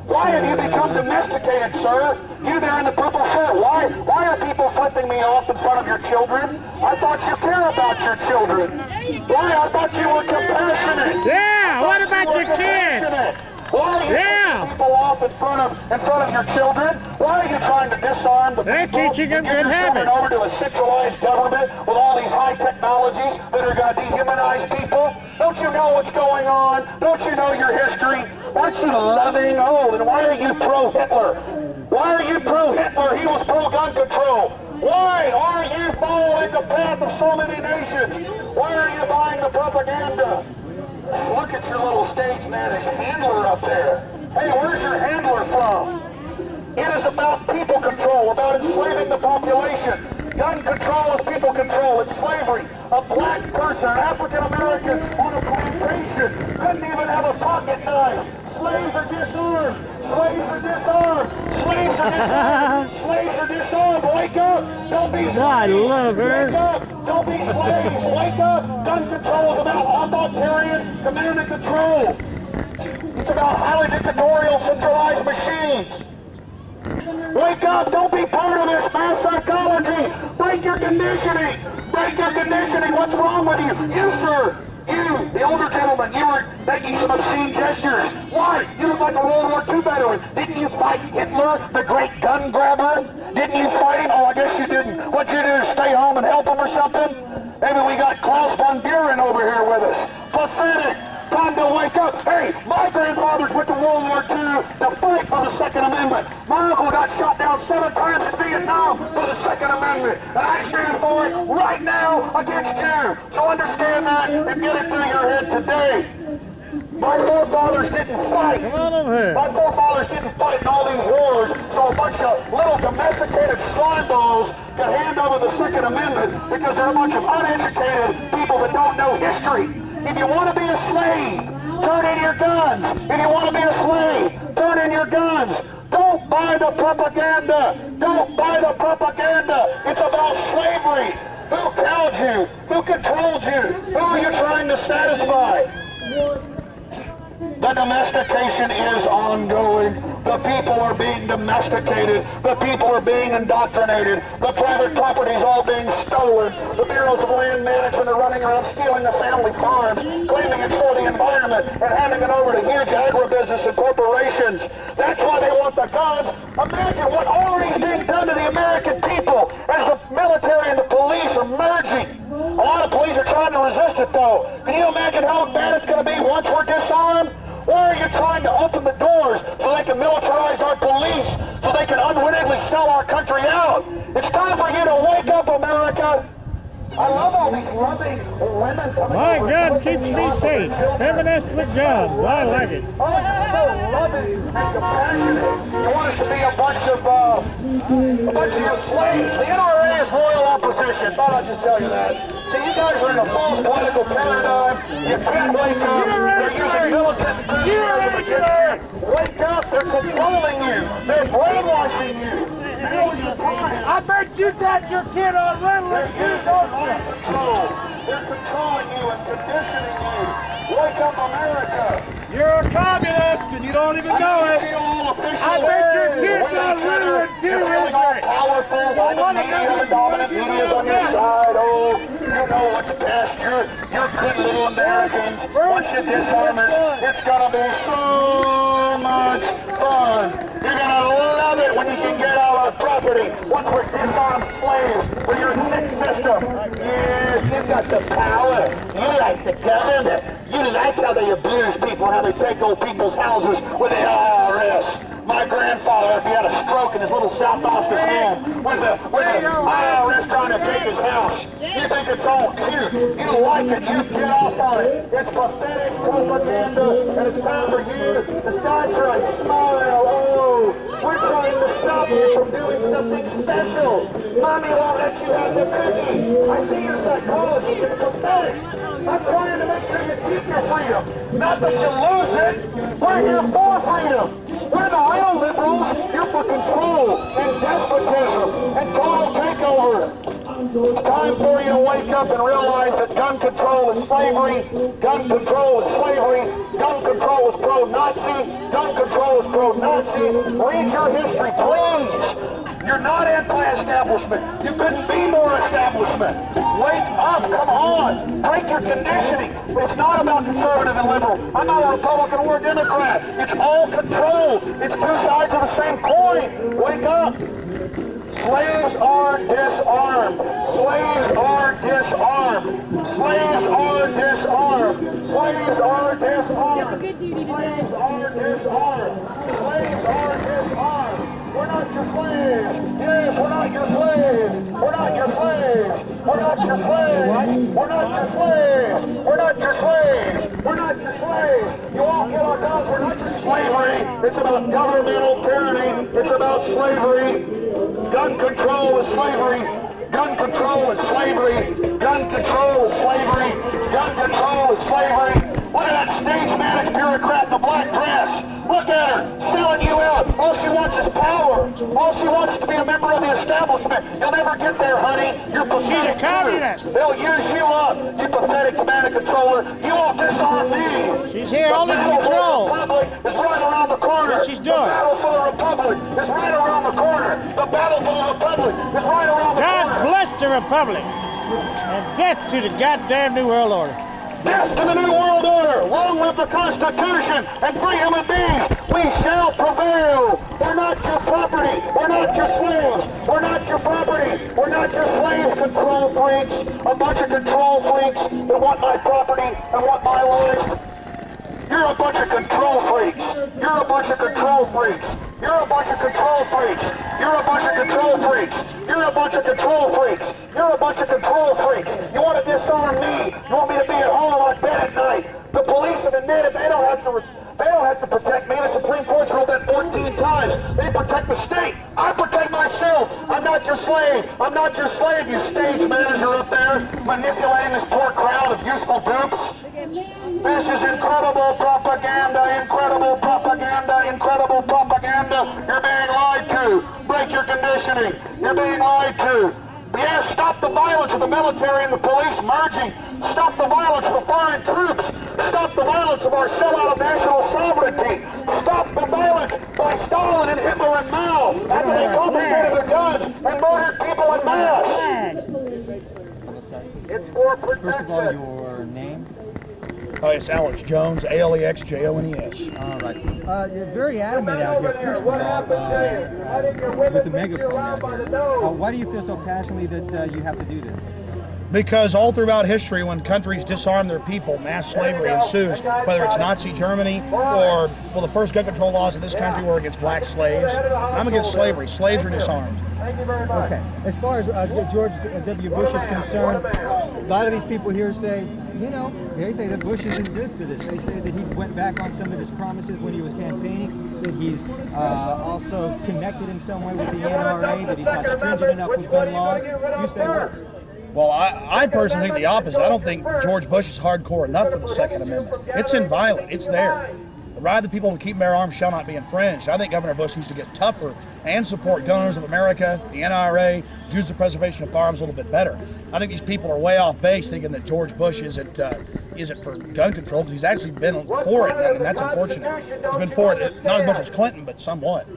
Why have you become domesticated, sir? You there in the purple shirt. Why are people flipping me off in front of your children? I thought you care about your children. Why? I thought you were compassionate. Yeah, what about your kids? Why are you taking people off in front of your children? Why are you trying to disarm the people? They're teaching them good habits. Over to a centralized government with all these high technologies that are going to dehumanize people? Don't you know what's going on? Don't you know your history? Aren't you loving? Oh, then why are you pro-Hitler? Why are you pro-Hitler? He was pro-gun control. Why are you following the path of so many nations? Why are you buying the propaganda? Look at your little stage managed handler up there. Hey, where's your handler from? It is about people control, about enslaving the population. Gun control is people control. It's slavery. A black person, an African American on a plantation, couldn't even have a pocket knife. Slaves are disarmed. Slaves are disarmed. Slaves are disarmed. Slaves are disarmed. Wake up. Don't be slaves. I love her. Wake up. Don't be slaves. Wake up. Gun control is about authoritarian command and control. It's about highly dictatorial centralized machines. Wake up. Don't be part of this mass psychology. Break your conditioning. Break your conditioning. What's wrong with you? You, sir. You, the older gentleman, you were making some obscene gestures. Why? You look like a World War II veteran. Didn't you fight Hitler, the great gun grabber? Didn't you fight him? Oh, I guess you didn't. What'd you do, stay home and help him or something? Maybe we got Klaus von Buren over here with us. Pathetic. Time to wake up. Hey, my grandfathers went to World War II to fight for the Second Amendment. My uncle got shot down 7 times in Vietnam for the Second Amendment. And I stand for it right now against you. So understand that and get it through your head today. My forefathers didn't fight. My forefathers didn't fight in all these wars, so a bunch of little domesticated slime balls could hand over the Second Amendment because they're a bunch of uneducated people that don't know history. If you want to be a slave, turn in your guns. If you want to be a slave, turn your guns. Don't buy the propaganda. Don't buy the propaganda. It's about slavery. Who held you? Who controlled you? Who are you trying to satisfy? The domestication is ongoing. The people are being domesticated. The people are being indoctrinated. The private property is all being stolen. The bureaus of land management are running around stealing the family farms, claiming it's for the environment, and handing it over to huge agribusiness and corporations. That's why they want the guns. Imagine what already is being done to the American people as the military and the police are merging. A lot of police are trying to resist it, though. Can you imagine how bad it's going to be once we're disarmed? Why are you trying to open the doors so they can militarize our police, so they can unwittingly sell our country out? It's time for you to wake up, America. I love all these loving women coming My over. gun keeps me safe. Feminist with guns. I like it. Oh, you're so loving and compassionate. You want us to be a bunch of your slaves. The NRA is loyal opposition. Thought I'd just tell you that. See, you guys are in a false political paradigm. You can't wake up. They're using militant enthusiasm against you. Wake up. They're controlling you. They're brainwashing you. Now is the time. I bet you got your kid on Ritalin too, don't you? They're controlling you and conditioning you. Wake up, America. You're a communist and you don't even know it. I bet your kid's on Ritalin too, isn't it? Powerful, dominant media's on your side. Oh, you know what's best. You're good little Americans. Once you disarm us, it's gonna be so much fun. You're gonna love it when you can get all our property. Once we're disarmed slaves for your sick system. Yes, you've got the power. You like the government. You like how they abuse people and how they take old people's houses with the IRS. My grandfather, if he had a stroke in his little South Oscar hand with the IRS trying to take his house. You think it's all cute. You like it. You get off on it. It's pathetic propaganda, and it's time for you to start trying to smile. Oh, we're trying to stop you from doing something special. Mommy won't let you have the cookie. I see your psychology. It's pathetic. I'm trying to make sure you keep your freedom. Not that you lose it. We're here for freedom. We're the real liberals. You're for control and despotism and total takeover. It's time for you to wake up and realize that gun control is slavery. Gun control is slavery. Gun control is pro-Nazi. Gun control is pro-Nazi. Read your history, please. You're not anti-establishment. You couldn't be more establishment. Wake up, come on. Break your conditioning. It's not about conservative and liberal. I'm not a Republican or a Democrat. It's all control. It's two sides of the same coin. Wake up. Slaves are disarmed. Slaves are disarmed. Slaves are disarmed. Slaves are disarmed. Slaves are disarmed. Slaves are disarmed. We're not your slaves. Yes, we're not your slaves. We're not your slaves. We're not your slaves. We're not your slaves. We're not your slaves. We're not your slaves. You won't get our guns. We're not your slavery. It's about governmental tyranny. It's about slavery. Gun control is slavery. Gun control is slavery. Gun control is slavery. Gun control is slavery. Look at that stage managed bureaucrat in the black dress. Look at her, selling you out. All she wants is power. All she wants is to be a member of the establishment. You'll never get there, honey. You're pathetic. She's a communist. They'll use you up, you pathetic command and controller. You won't disarm me. She's here only to control. The Republic is right around the corner. What she's doing. The battle for the Republic is right around the corner. The battle for the Republic is right around the corner. God bless the Republic. And death to the goddamn New World Order. Death to the New World Order! Long live the Constitution and free human beings! We shall prevail! We're not your property! We're not your slaves! We're not your property! We're not your slaves, control freaks! A bunch of control freaks that want my property and want my life! You're a bunch of control freaks! You're a bunch of control freaks! You're a bunch of control freaks! You're a bunch of control freaks! You're a bunch of control freaks! You're a bunch of control freaks! You want to disarm me! You want me to be at home on bed at night! The police have admitted they don't have to protect me. The Supreme Court's ruled that 14 times. They protect the state. I protect myself. I'm not your slave. I'm not your slave, you stage manager up there manipulating this poor crowd of useful dupes. This is incredible propaganda, incredible propaganda, incredible propaganda. questioning. You're being lied to. Yes, stop the violence of the military and the police merging. Stop the violence of the foreign troops. Stop the violence of our sellout of national sovereignty. Stop the violence by Stalin and Hitler and Mao after they confiscated their guns and murdered people in mass. It's for protection. First of all, your name? Oh, it's Alex Jones, ALEXJONES. All right. You're very adamant out here, first of all, with the megaphone out here. Why do you feel so passionately that you have to do this? Because all throughout history, when countries disarm their people, mass slavery ensues, whether it's Nazi Germany or, well, the first gun control laws in this country were against black slaves. I'm against slavery. Slaves are disarmed. Okay. As far as George W. Bush is concerned, a lot of these people here say, you know, they say that Bush isn't good for this. They say that he went back on some of his promises when he was campaigning, that he's also connected in some way with the NRA, that he's not stringent enough with gun laws. You say what? Well, I personally think the opposite. I don't think George Bush is hardcore enough for the Second Amendment. It's inviolate. It's there. The right of the people to keep and bear arms shall not be infringed. I think Governor Bush needs to get tougher and support Gun Owners of America, the NRA, Jews the Preservation of Firearms a little bit better. I think these people are way off base thinking that George Bush isn't for gun control, because he's actually been for it, and that's unfortunate. He's been for it, not as much as Clinton, but somewhat.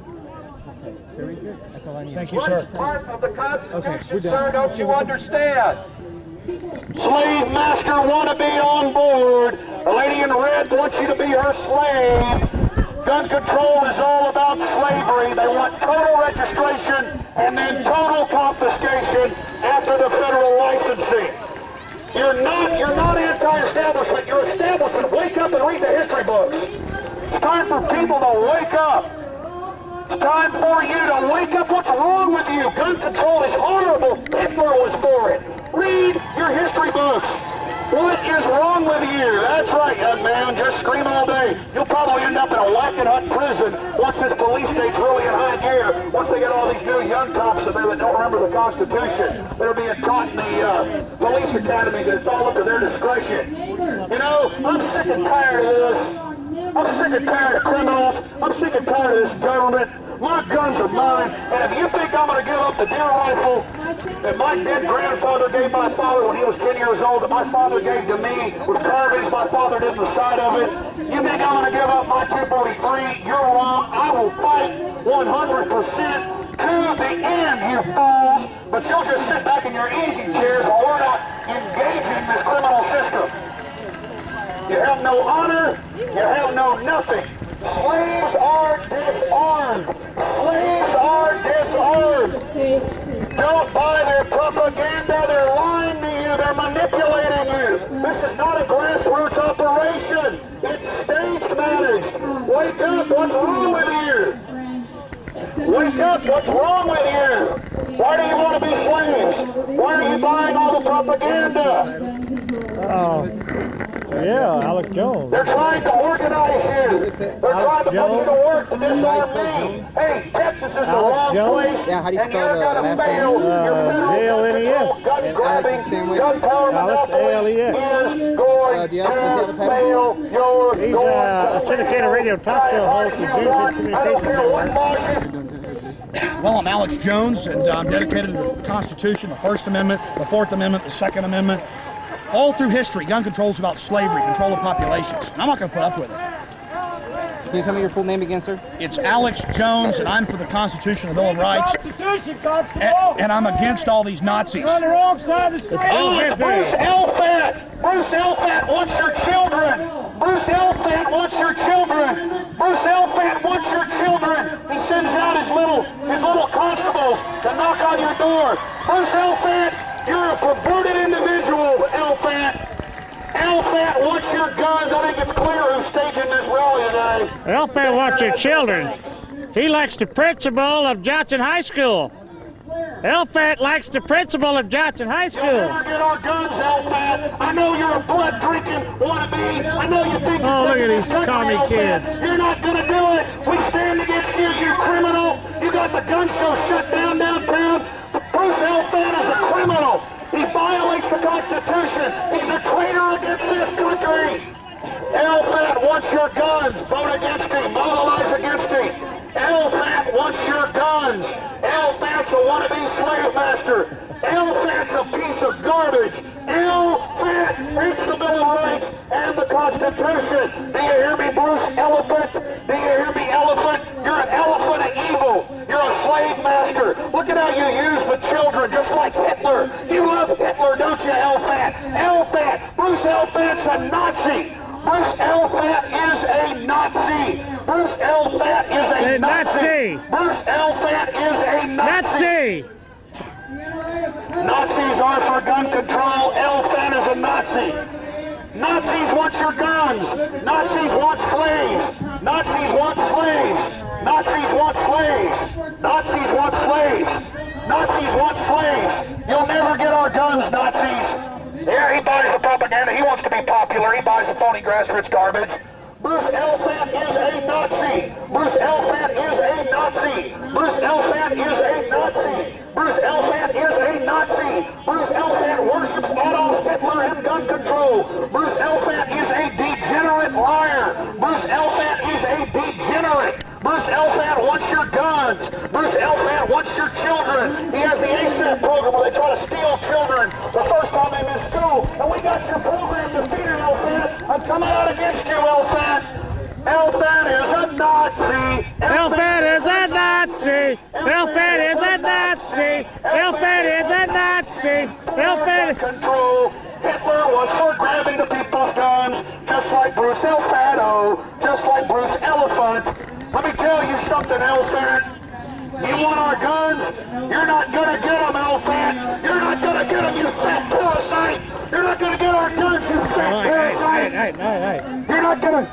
Okay, very good. That's all I need. Thank you, sir. Part of the Constitution, Okay, we're done. sir, don't you understand? Slave master wannabe on board. The lady in red wants you to be her slave. Gun control is all about slavery. They want total registration and then total confiscation after the federal licensing. You're not anti-establishment. You're establishment. Wake up and read the history books. It's time for people to wake up. It's time for you to wake up. What's wrong with you? Gun control is horrible. Hitler was for it. Read your history books. What is wrong with you? That's right, young man. Just scream all day. You'll probably end up in a whack-and-hut prison once this police state's really in high gear. Once they get all these new young cops in there that don't remember the Constitution, that are being taught in the police academies, and it's all up to their discretion. You know, I'm sick and tired of this. I'm sick and tired of criminals. I'm sick and tired of this government. My guns are mine, and if you think I'm going to give up the deer rifle that my dead grandfather gave my father when he was 10 years old, that my father gave to me with carbines my father did the side of it, you think I'm going to give up my 243? You're wrong. I will fight 100% to the end, you fools. But you'll just sit back in your easy chairs while we're not engaging this criminal system. You have no honor. You have no nothing. Slaves are disarmed. Slaves are disarmed. Don't buy their propaganda. They're lying to you. They're manipulating you. This is not a grassroots operation. It's stage managed. Wake up. What's wrong with you? Wake up. What's wrong with you? Why do you want to be slaves? Why are you buying all the propaganda? Oh. Yeah, Alex Jones. They're trying to organize you. They're trying to put you to work to disarm me. Hey, Texas is the wrong place. Yeah, how do you and spell you're the going to last fail. name? Your federal J-O-N-E-S. gun And grabbing, Alex is the same way? gun power Alex, monopoly A-L-E-X. is going does he have a to title? fail. You're He's going a to syndicated fail. radio talk show host with Jews I don't care what Communications. laws you Well, I'm Alex Jones, and I'm dedicated to the Constitution, the First Amendment, the Fourth Amendment, the Second Amendment. All through history, gun control is about slavery, control of populations, and I'm not going to put up with it. Can you tell me your full name again, sir? It's Alex Jones, and I'm for the Constitution and Bill of Rights, Constitution, Constable! and I'm against all these Nazis. On the wrong side of the street. Oh, it's Bruce Elfant. Bruce Elfant wants your children. Bruce Elfant wants your children. Bruce Elfant wants your children. He sends out his little constables to knock on your door. Bruce Elfant, you're a perverted individual, Elfant. Elfant wants your guns. I think it's clear who's staging this rally today. Elfant wants your children. He likes the principal of Johnson High School. Elfant likes the principal of Johnson High School. You'll never get our guns, Elfant. I know you're a blood-drinking wannabe. I know you think Oh, look at you're these commie Elfant. kids. You're not going to do it. We stand against you, you criminal. You got the gun show shut down downtown. Bruce Elfant is a criminal. He violates the Constitution. He's a traitor against this country. Elfant wants your guns. Vote against him. Mobilize against him. Elfant wants your guns. Elfant's a slave master. Elephant's a piece of garbage. Elephant hates the Bill of Rights and the Constitution. Do you hear me, Bruce Elephant? Do you hear me, Elephant? You're an elephant of evil. You're a slave master. Look at how you use the children, just like Hitler. You love Hitler, don't you, Elephant? Elephant. Bruce Elephant's a Nazi. Bruce Elephant is a Nazi. Bruce Elephant is a Nazi. Bruce Elephant is a Nazi. Nazis are for gun control. Elephant is a Nazi. Nazis want your guns. Nazis want slaves. Nazis want slaves. Nazis want slaves. Nazis want slaves. Nazis want slaves. You'll never get our guns, Nazis. Yeah, he buys the propaganda. He wants to be popular. He buys the phony grassroots garbage. Bruce Elephant is a Nazi. Bruce Elephant is a Nazi. Bruce Elephant is a Nazi. Bruce Elephant is a Nazi. Bruce Elephant worships Adolf Hitler and gun control. Bruce Elephant is a degenerate liar. Bruce Elephant is a degenerate. Bruce Elephant wants your guns. Bruce Elephant wants your children. He has the ASAP program where they try to steal children the first time they miss school. And we got your program defeated, Elephant. I'm coming out against you, Elephant. Elephant is a Nazi. Elephant is a Nazi. Elephant is a Nazi. Elephant is a Nazi. Elephant. Control. Hitler was for grabbing the people's guns, just like Bruce Elephant, just like Bruce Elephant. Let me tell you something, Elephant. You want our guns? You're not gonna get them, Elephant. You're not gonna get them, you fat parasite. You're not gonna get our guns, you fat parasite. Hey. You're not gonna...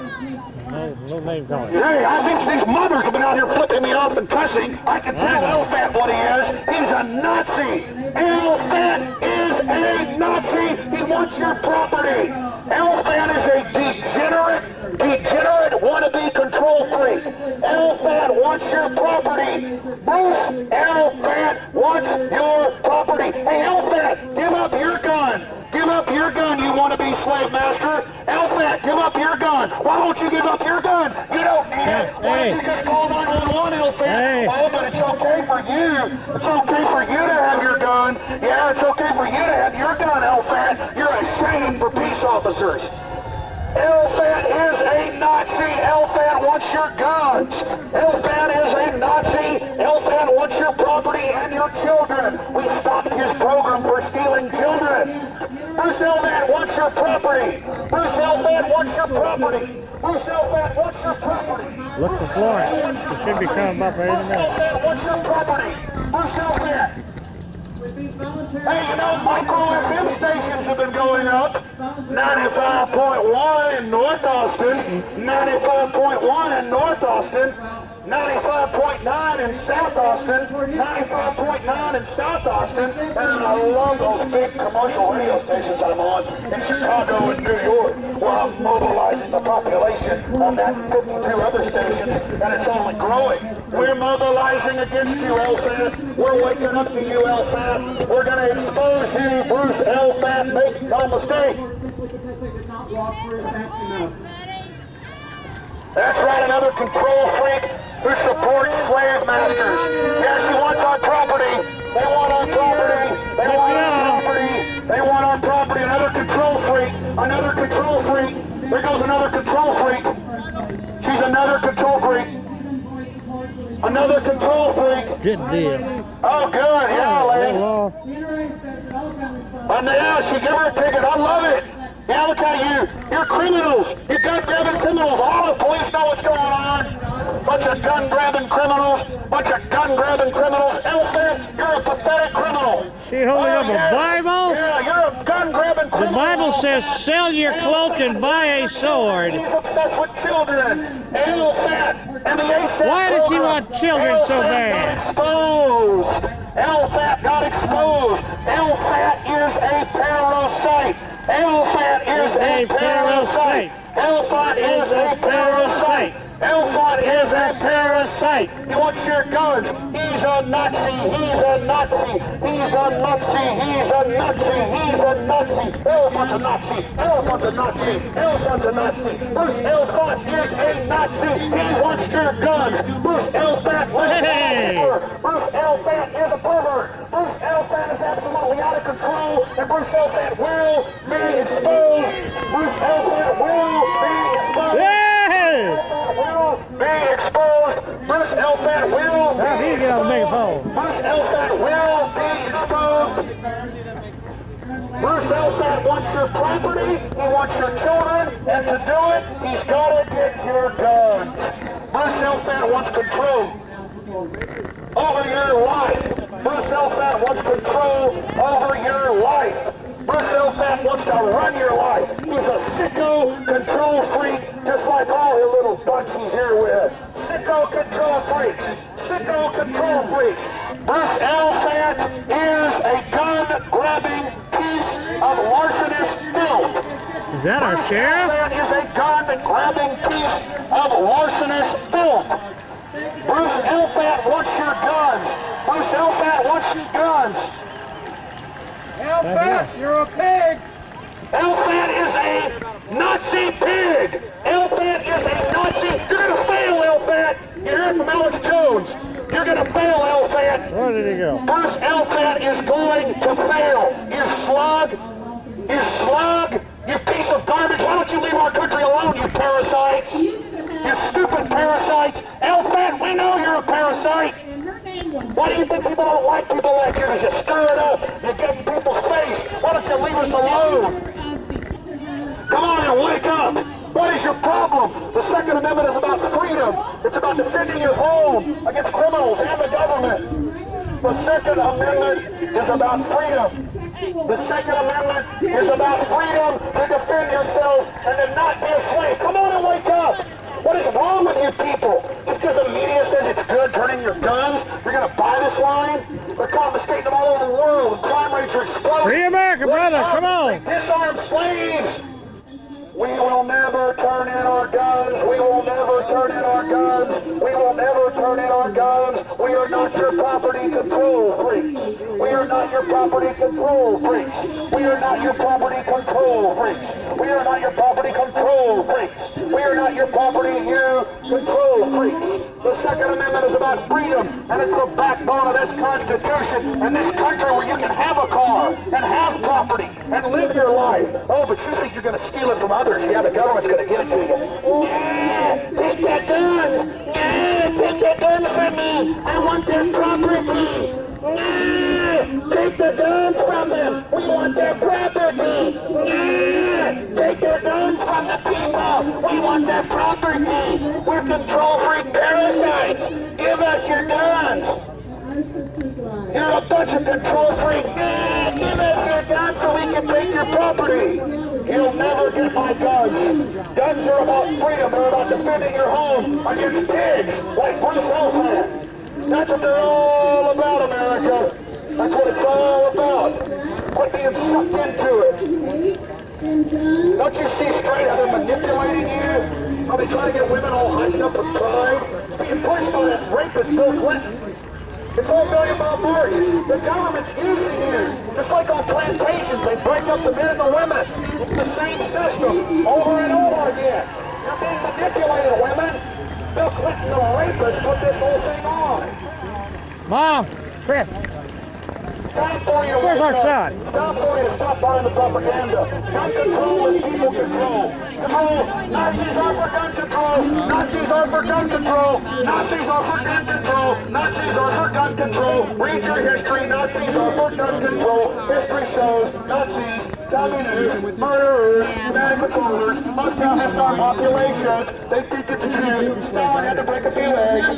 No name calling. Hey, I think these mothers have been out here flipping me off and cussing. I can tell Elephant what he is. He's a Nazi. Elephant is a Nazi. He wants your property. Elephant is a degenerate wannabe control freak. Elephant wants your property. Bruce Elephant wants your property. Hey, Elephant, give up your gun. Give up your gun, you wannabe slave master. Elephant, give up your gun. Why won't you give up your gun? You don't need it. Why don't you just call 911, Elephant? Hey. Oh, but it's okay for you. It's okay for you to have your gun. Yeah, it's okay for you to have your gun, Elephant. You're a shame for peace officers. Elephant is a Nazi. Elephant wants your guns. Elephant is a Nazi. Elephant wants your property and your children. We stopped his program for stealing children. Bruce Elephant wants your property. Bruce Elephant wants your property. Bruce Elephant wants your property. Look for Florence. It should be coming up any Bruce minute. Elephant wants your property. Bruce Elephant. Hey, you know, micro FM stations have been going up. 95.1 in North Austin, 95.1 in North Austin, 95.9 in South Austin, 95.9 in South Austin, and I love those big commercial radio stations I'm on in Chicago and New York, where I'm mobilizing the population on that 52 other stations, and it's only growing. We're mobilizing against you, Elephant. We're waking up to you, Elephant. We're going to expose you, Bruce Elephant. Make no mistake. That's right, another control freak who supports slave masters. Yeah, she wants our property. They want our property. They want our property. They want our property. Another control freak. Another control freak. There goes another control freak. She's another control freak. Another control freak. Good deal. Oh, good. Yeah, lady. And now she gave her a ticket. I love it. Yeah, look how you're criminals. You're gun-grabbing criminals. All the police know what's going on. Bunch of gun-grabbing criminals. Bunch of gun-grabbing criminals. Elephant, you're a pathetic criminal. She holding up a Bible? Yeah, you're a gun-grabbing criminal. The Bible says, sell your cloak and buy a sword. He's obsessed with children. Elephant and the ASAP Why does he program. want children so bad? Exposed. Elephant got exposed. Elephant is a parasite. Elephant is a parasite. Elephant is a parasite. Elephant is a parasite. He wants your guns. He's a Nazi. He's a Nazi. He's a Nazi. He's a Nazi. He's a Nazi. Elephant's a Nazi. Elephant's a Nazi. Elephant's a Nazi. Bruce Elephant is a Nazi. He wants your guns. Bruce Elephant is a pervert. Bruce Elephant is a pervert. and Bruce Elfant will be exposed. Bruce Elfant will be exposed. Hey! Will be exposed. Bruce Elfant will be Now he get on the megaphone. Bruce Elfant will be exposed. Bruce Elfant wants your property, he wants your children, and to do it, he's got to get your guns. Bruce Elfant wants control over your life. Bruce Elfant wants control over your life. Bruce Elfant wants to run your life. He's a sicko control freak, just like all the little bunch he's here with. Sicko control freaks. Sicko control freaks. Bruce Elfant is a gun-grabbing piece of larcenous filth. Is that our sheriff? Elfant is a gun-grabbing piece of larcenous filth. Bruce Elfant wants your guns. Bruce Elfant wants your guns. Elfant, you're a pig. Elfant is a Nazi pig. Elfant is a Nazi. You're going to fail, Elfant. You heard from Alex Jones. You're going to fail, Elfant. Where did he go? Bruce Elfant is going to fail. You slug. You slug. You piece of garbage. Why don't you leave our country alone, you parasites? You stupid parasites. Elfant, we know you're a parasite. Why do you think people don't like people like you? Because you stir it up. You get in people's face. Why don't you leave us alone? Come on and wake up. What is your problem? The Second Amendment is about freedom. It's about defending your home against criminals and the government. The Second Amendment is about freedom. The Second Amendment is about freedom to defend yourself and to not be a slave. Come on and wake up. What is wrong with you people? Just because the media says it's good turning your guns, you're going to buy this line? They're confiscating them all over the world, and crime rates are exploding. Free America, brother, come on. They disarm slaves. We will never turn in our guns. We will never turn in our guns. We will never turn in our guns. We are not your property control freaks. We are not your property control freaks. We are not your property control freaks. We are not your property control freaks. We are not your property you control freaks. The Second Amendment is about freedom, and it's the backbone of this Constitution and this country where you can have a car and have property and live your life. Oh, but you think you're going to steal it from others? Yeah, the government's going to give it to you. Yeah, take that gun. Yeah, take that gun from me. I want their property. Yeah, take the guns from them. We want their property. Yeah, take their guns from the people. We want their property. We're control freak parasites. Give us your guns. You're a bunch of control freaks. Yeah, give us your guns so we can take your property. You'll never get my guns. Guns are about freedom. They're about defending your home against pigs like Bruce Elfant. That's what they're all about, America. That's what it's all about. Quit being sucked into it. Don't you see straight how they're manipulating you? How they try to get women all hyped up with pride? Being pushed by that rapist Bill Clinton. It's all going about March. The government's using you. Just like on plantations, they break up the men and the women. It's the same system over and over again. You're being manipulated, women. Bill Clinton, the rapist, put this whole thing on. Mom, Chris. Where's our son? Stop for you to stop buying the propaganda. Gun control is people control. Control. Nazis are for gun control. Nazis are for gun control. Nazis are for gun control. Nazis are for gun control. Read your history. Nazis are for gun control. History shows Nazis, communists, murderers, bad controllers, must have missed our populations. They think it's cute. Stalin had to break a few legs. I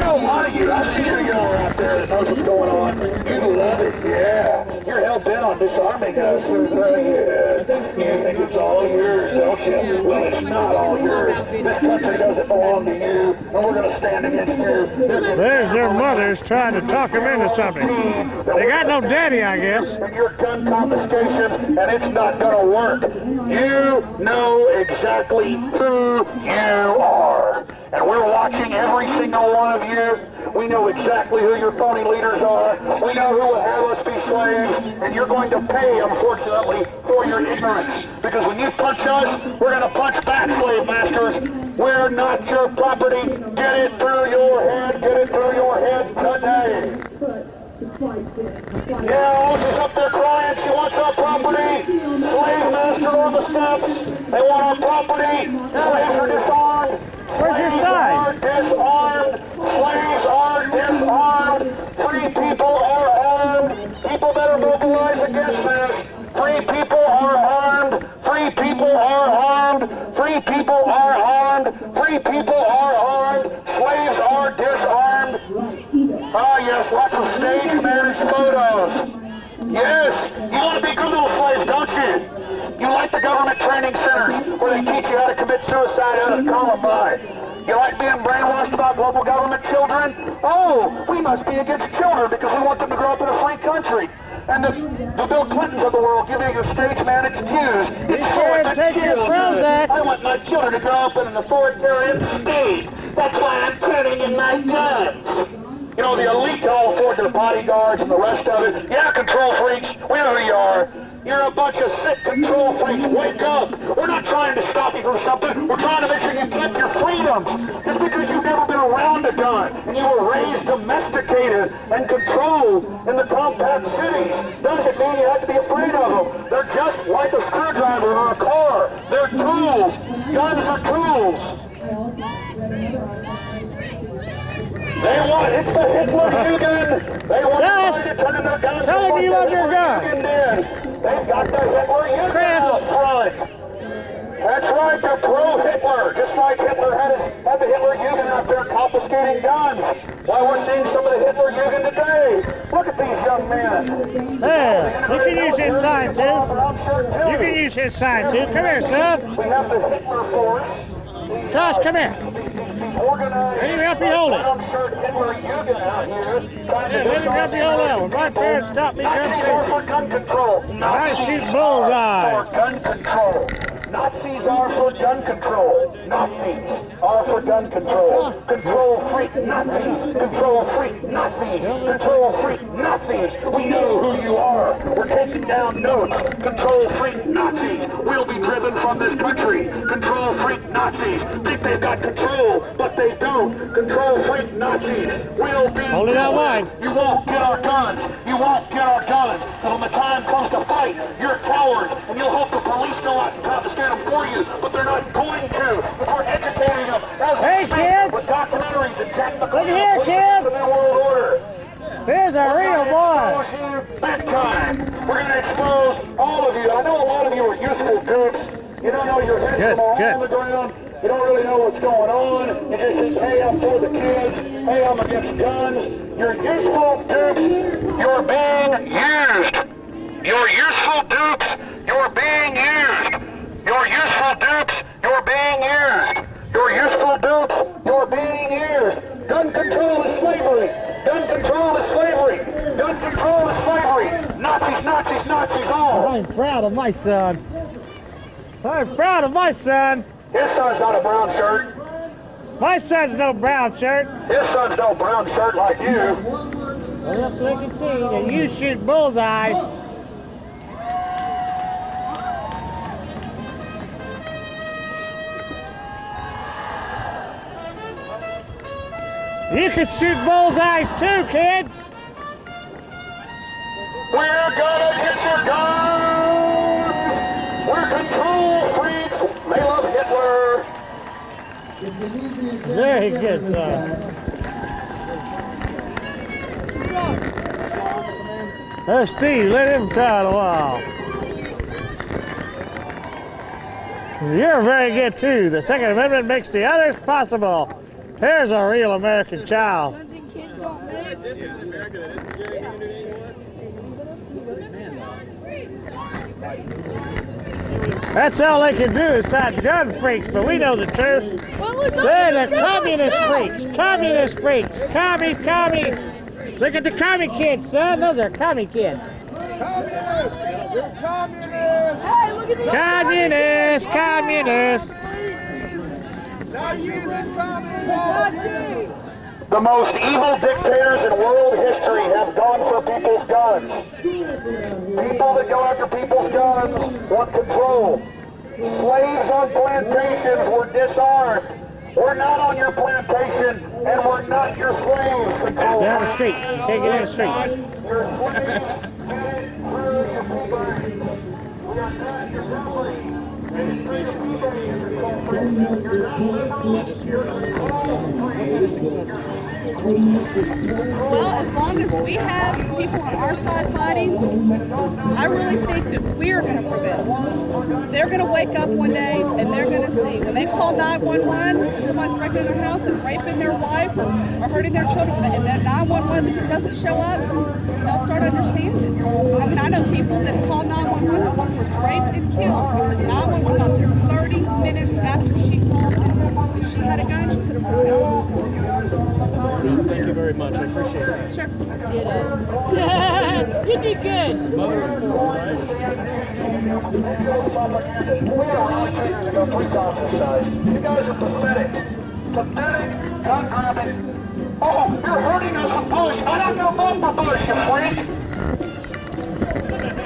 know a lot of you. I see you all out there that knows what's going on. You love it, yeah. You're hell-bent on disarming us. You think it's all yours, don't you? Well, it's not all yours. This country doesn't belong to you, and we're going to stand against you. There's their mothers trying to talk them into something. They got no daddy, I guess. Your gun confiscation, and it's not going to work. You know exactly who you are. And we're watching every single one of you. We know exactly who your phony leaders are. We know who will have us be slaves. And you're going to pay, unfortunately, for your ignorance. Because when you punch us, we're going to punch back, slave masters. We're not your property. Get it through your head. Get it through your head today. Yeah, she's up there crying. She wants our property. Slave master on the steps. They want our property. Slaves are disarmed. Where's your sign? Disarmed. Slaves are disarmed. Free people are armed. People that are mobilized against this. Free people are armed. Free people are armed. Free people are armed. Free people are armed. Slaves are disarmed. Ah, yes, lots of stage managed photos. Yes, you want to be good little slaves, don't you? You like the government training centers where they teach you how to commit suicide out of Columbine. You like being brainwashed about global government children? Oh, we must be against children because we want them to grow up in a free country. And the Bill Clintons of the world give you your stage-managed cues. It's sure take your Prozac. I want my children to grow up in an authoritarian state. That's why I'm turning in my guns. You know, the elite can all afford their bodyguards and the rest of it. Yeah, control freaks, we know who you are. You're a bunch of sick control freaks. Wake up. We're not trying to stop you from something. We're trying to make sure you keep your freedoms. Just because you've never been around a gun and you were raised domesticated and controlled in the compact cities doesn't mean you have to be afraid of them. They're just like a screwdriver or a car. They're tools. Guns are tools. They want it for Hitler-Jugend. They want to turn in their guns. Tell him you love your gun. They've got the Hitler-Jugend out front. That's right, they're pro-Hitler. Just like Hitler had the Hitler-Jugend out there confiscating guns. Why, we're seeing some of the Hitler-Jugend today. Look at these young men. There, you can use his sign too. You can use his sign too. Come here, son. We have the Hitler force. Josh, come here. Let me help you hold it. Let me help you hold that one. My parents taught me gun safety. gun control. I shoot bullseyes. Gun control. Nazis are for gun control. Nazis are for gun control. Control freak Nazis. Control freak Nazis. Control freak Nazis. We know who you are. We're taking down notes. Control freak Nazis. We'll be driven from this country. Control freak Nazis. Think they've got control, but they don't. Control freak Nazis. We'll be hold it out wide. You won't get our guns. You won't get our guns. And when the time comes to fight, you're cowards, and you'll hope the police know how to confiscate them for you, but they're not going to. If we're educating them. Hey, kids! With documentaries and Jack look here, kids! The New World Order. Here's a real boy. Big time. We're going to expose all of you. I know a lot of you are useful dupes. You don't know your heads from a hole in the ground. You don't really know what's going on. You just think, hey, I'm for the kids. Hey, I'm against guns. You're useful dupes. You're being used. You're useful dupes. You're being used. You're useful dupes. You're being used. You're useful dupes. You're being used. Gun control is slavery. Gun control is slavery. Gun control is slavery. Nazis, Nazis, Nazis all. I'm proud of my son. I'm proud of my son. His son's not a brown shirt. My son's no brown shirt. His son's no brown shirt like you. Well, so they can see that you shoot bullseyes. You can shoot bullseyes too, kids. We're gonna get your guns. We're control freaks. They love Hitler. Very good, son. There's Steve. Let him try it a while. You're very good too. The Second Amendment makes the others possible. Here's a real American child. That's all they can do is cite gun freaks, but we know the truth. They're the communist freaks. Communist freaks. Commie. Look at the commie kids, son. Those are commie kids. Communists! You're communists! Hey, look at these Communists. Now you communists! The most evil dictators in world history have gone for people's guns. People that go after people's guns want control. Slaves on plantations were disarmed. We're not on your plantation, and we're not your slaves. Control Down the street. Take it in the street. Your slaves headed through your property. We are not your property. Well, as long as we have people on our side fighting, I really think that we're going to prevail. They're going to wake up one day and they're going to see. When they call 911, if someone's breaking into their house and raping their wife or hurting their children, and that 911 doesn't show up, they'll start understanding. I mean, I know people that called 911 that one was raped and killed because 911 got there 30 minutes after she called them. If she had a gun, she could have protected herself. Thank you very much. I appreciate it. Sure. Ditto. You did good. Mother of four, right? You guys are pathetic. Pathetic, gun grabbing. Oh, you're hurting us with Bush. I'm not going to vote for Bush, you freak.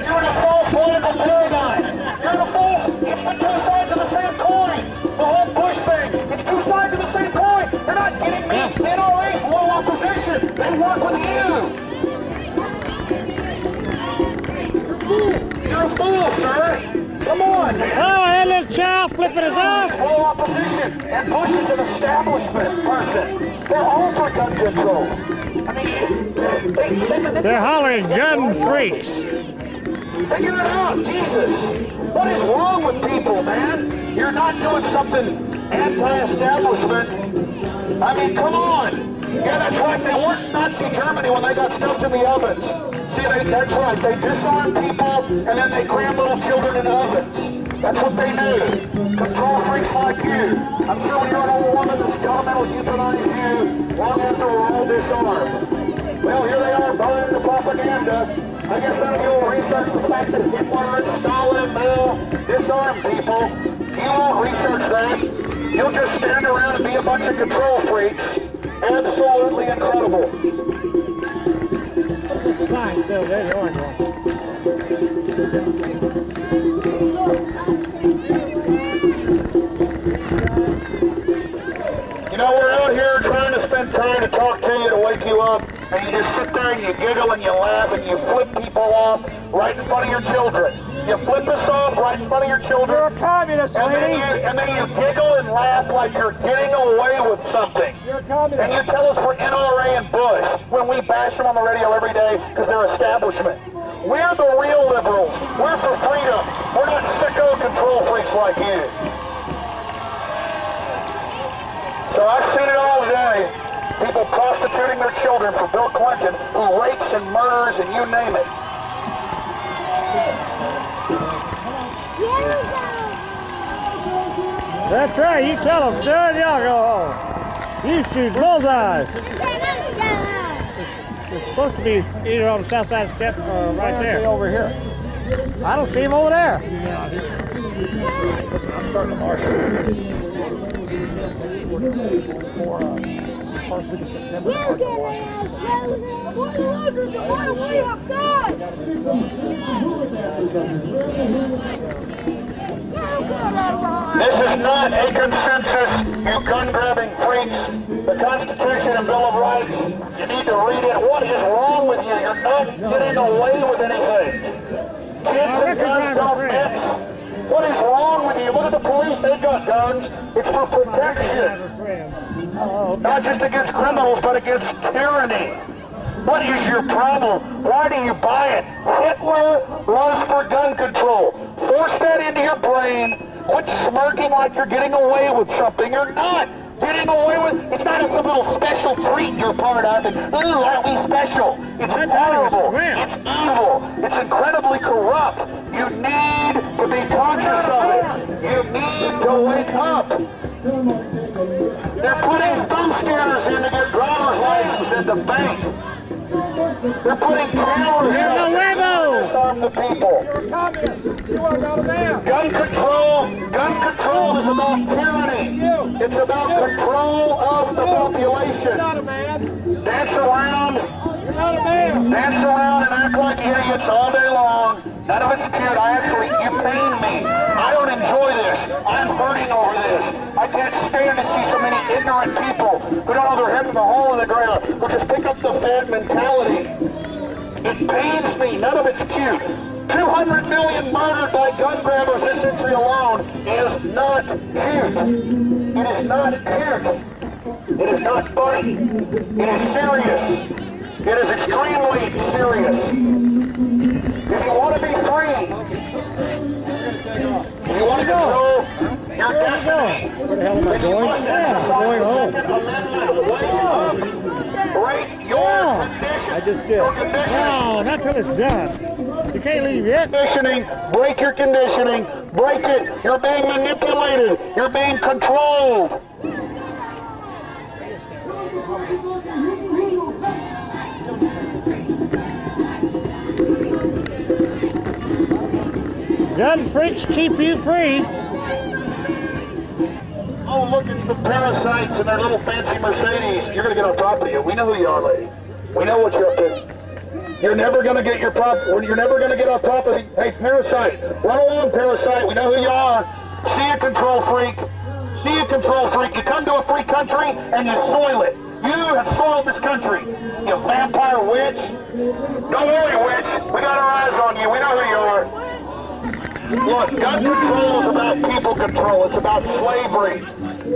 You're in a false political paradigm. You're in a false, it's the two sides of the same coin. The whole Bush thing, it's two sides of the same coin. You're not kidding me. The NRA's low opposition. They work with you. You're a fool, sir. Come on. Oh, and this child flipping us off. Low opposition. And Bush is an establishment person. They're all for gun control. I mean, they're hollering gun freaks. Figure it out, Jesus. What is wrong with people, man? You're not doing something anti-establishment. I mean, come on. Yeah, that's right. They weren't Nazi Germany when they got stuffed in the ovens. See, that's right. They disarm people, and then they cram little children in ovens. That's what they do. Control freaks like you. I'm sure when you're an old woman, this government will euthanize you long after we're all disarmed. Well, here they are, buying the propaganda. I guess none of you will research the fact that Hitler, Stalin, Mao disarmed people. You won't research that. You'll just stand around and be a bunch of control freaks. Absolutely incredible. What's the sign? So there's the orange one. You know, we're out here trying to spend time to talk to you, to wake you up, and you just sit there and you giggle and you laugh and you flip people off right in front of your children. You flip us off right in front of your children. You're a communist, lady. And then you giggle and laugh like you're getting away with something. You're a communist. And you tell us we're NRA and Bush when we bash them on the radio every day because they're establishment. We're the real liberals. We're for freedom. We're not sicko control freaks like you. So I've seen it all today. People prostituting their children for Bill Clinton, who rapes and murders and you name it. That's right. You tell them, son, y'all go home. You shoot bullseyes. It's supposed to be either on the south side step or right there. Over here. I don't see him over there. Listen, I'm starting to marshal. For first week of September, March of Washington. This is not a consensus, you gun-grabbing freaks. The Constitution and Bill of Rights, you need to read it. What is wrong with you? You're not getting away with anything. Kids and guns don't mix. What is wrong with you? Look at the police, they've got guns. It's for protection. Not just against criminals, but against tyranny. What is your problem? Why do you buy it? Hitler was for gun control. Force that into your brain. Quit smirking like you're getting away with something. You're not getting away with. It's not some little special treat you're part of. And, ooh, aren't we special? It's horrible. It's evil. It's incredibly corrupt. You need to be conscious of it. You need to wake up. They're putting thumb scanners in to get driver's license at the bank. They're putting cameras in to disarm the people. You're a communist. You are not a man. Gun control is about tyranny. It's about control of the population. You're not a man. Dance around. You're not a man. Dance around and act like idiots all day long. None of it's cute. You pain me. I don't enjoy this. I man hurting over this. I can't stand to see so many ignorant people who don't know their head from the hole in the ground, who just pick up the fad mentality. It pains me. None of it's cute. 200 million murdered by gun grabbers this century alone is not cute. It is not cute. It is not funny. It is serious. It is extremely serious. If you want to be free, if you want to control your destiny, Where the hell am I going? Yeah, I'm going home. break your conditioning. I just did. No, not till it's done. You can't leave yet. Conditioning, break your conditioning, break it. You're being manipulated. You're being controlled. Gun freaks keep you free. Oh, look, it's the parasites in their little fancy Mercedes. You're going to get on top of you. We know who you are, lady. We know what you're up to. You're never going to get your you're never going to get on top of you. Hey, parasite, run along, parasite. We know who you are. See you, control freak. See you, control freak. You come to a free country and you soil it. You have soiled this country. You vampire witch. Don't worry, witch. We got our eyes on you. We know who you are. Look, gun control is about people control. It's about slavery.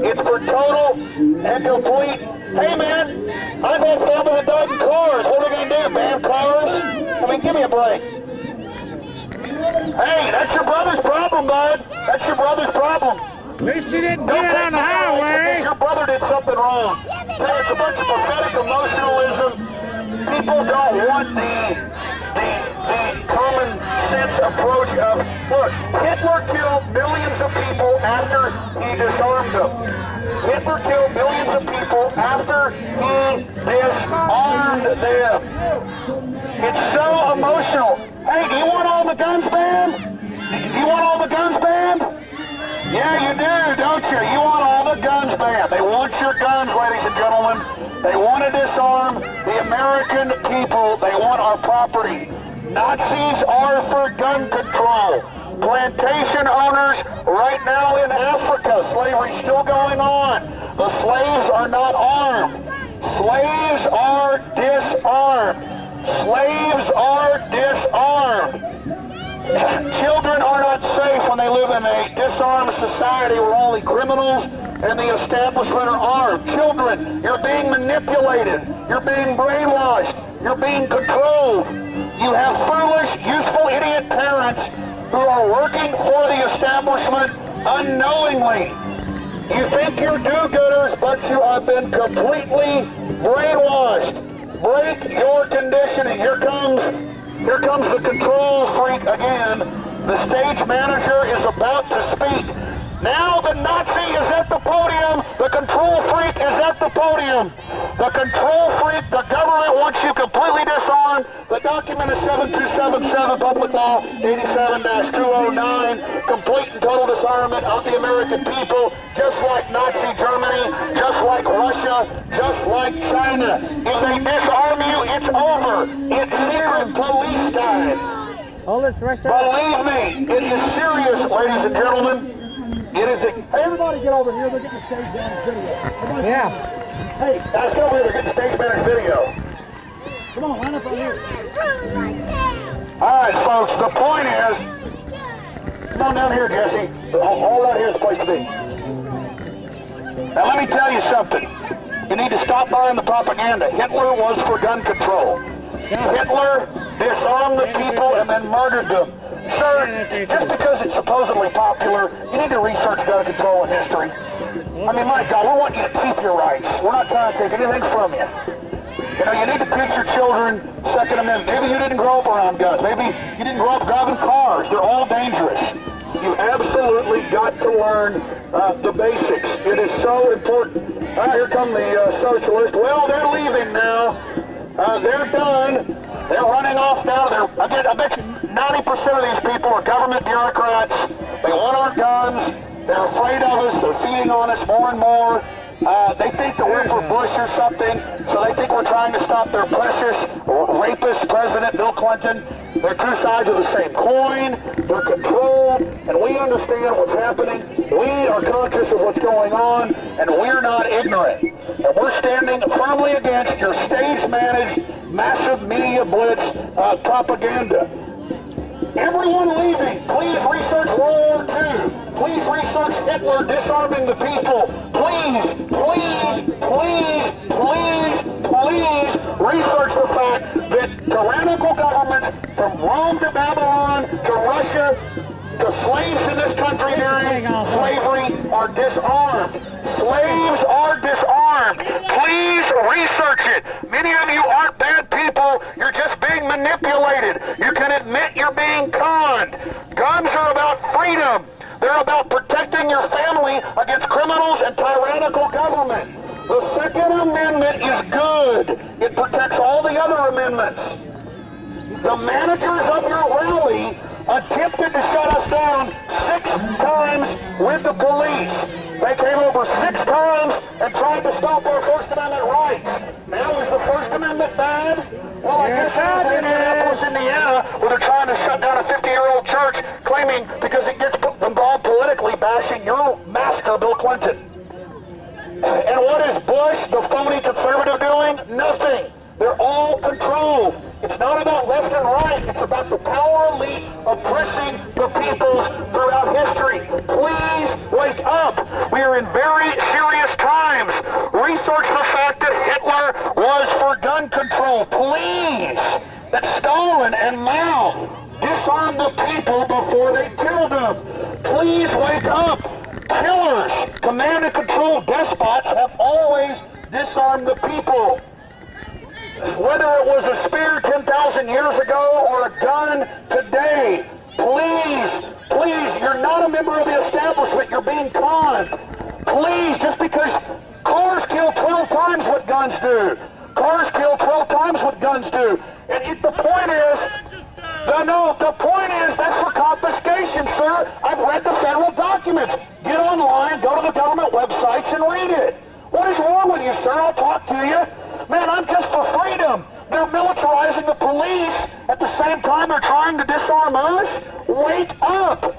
It's for total and complete. Hey, man, I've had family that died in cars. What are they going to do, ban cars? I mean, give me a break. Hey, that's your brother's problem, bud. That's your brother's problem. At least you didn't get it on the highway. Your brother did something wrong. Hey, it's a bunch of pathetic emotionalism. People don't want the common sense approach of, look, Hitler killed millions of people after he disarmed them. Hitler killed millions of people after he disarmed them. It's so emotional. Hey, do you want all the guns banned? Do you want all the guns banned? Yeah, you do, don't you? You want all the guns banned. They want your guns, ladies and gentlemen. They want to disarm the American people. They want our property. Nazis are for gun control. Plantation owners right now in Africa, slavery's still going on. The slaves are not armed. Slaves are disarmed. Slaves are disarmed. Children are not safe when they live in a disarmed society where only criminals and the establishment are armed. Children, you're being manipulated. You're being brainwashed. You're being controlled. You have foolish, useful, idiot parents who are working for the establishment unknowingly. You think you're do-gooders, but you have been completely brainwashed. Break your conditioning. Here comes the control freak again. The stage manager is about to speak. Now the Nazi is at the podium. The control freak is at the podium. The control freak, the government wants you completely disarmed. The document is 7277, Public Law 87-209. Complete and total disarmament of the American people, just like Nazi Germany, just like Russia, just like China. If they disarm you, it's over. It's secret police time. Hold this right there. Believe me, it is serious, ladies and gentlemen. It is. Hey, everybody get over here. They're getting the stage manager's video. Everybody Hey, guys, get over here. They're getting the stage manager's video. Come on, line up right here. All right, folks, the point is, come on down here, Jesse. All right here is the place to be. Now, let me tell you something. You need to stop buying the propaganda. Hitler was for gun control. Hitler disarmed the people and then murdered them. Sir, just because it's supposedly popular, you need to research gun control in history. I mean, my God, we want you to keep your rights. We're not trying to take anything from you. You know, you need to teach your children Second Amendment. Maybe you didn't grow up around guns. Maybe you didn't grow up driving cars. They're all dangerous. You absolutely got to learn the basics. It is so important. Here come the socialists. Well, they're leaving now. They're done. They're running off now. I bet you 90% of these people are government bureaucrats. They want our guns. They're afraid of us. They're feeding on us more and more. They think that we're for Bush or something, so they think we're trying to stop their precious rapist President Bill Clinton. They're two sides of the same coin. They're controlled, and we understand what's happening. We are conscious of what's going on, and we're not ignorant. And we're standing firmly against your stage-managed, massive media blitz propaganda. Everyone leaving, please research World War II. Please research Hitler disarming the people. Please, please, please, please, please research the fact that tyrannical governments from Rome to Babylon to Russia to slaves in this country during slavery are disarmed. Slaves are disarmed. Please research it. Many of you aren't bad people. You're just being manipulated. You can admit you're being conned. Guns are about freedom. They're about protecting your family against criminals and tyrannical government. The Second Amendment is good. It protects all the other amendments. The managers of your rally attempted to shut us down 6 times with the police. They came over 6 times and tried to stop our First Amendment rights. Now, is the First Amendment bad? Well, I guess it's in Indianapolis, Indiana, where they're trying to shut down a 50-year-old church, claiming because it gets involved politically bashing your master, Bill Clinton. And what is Bush, the phony conservative, doing? Nothing. They're all controlled. It's not about left and right. It's about the power elite oppressing the peoples throughout history. Please wake up. We are in very serious times. Research the fact that Hitler was for gun control. Please. That Stalin and Mao disarmed the people before they killed them. Please wake up. Killers, command and control despots have always disarmed the people. Whether it was a spear 10,000 years ago or a gun today, please, please, you're not a member of the establishment, you're being conned. Please, just because cars kill 12 times what guns do. Cars kill 12 times what guns do. And the point is, the point is that's for confiscation, sir. I've read the federal documents. Get online, go to the government websites and read it. What is wrong with you, sir? I'll talk to you. Man, I'm just for freedom. They're militarizing the police. At the same time, they're trying to disarm us. Wake up.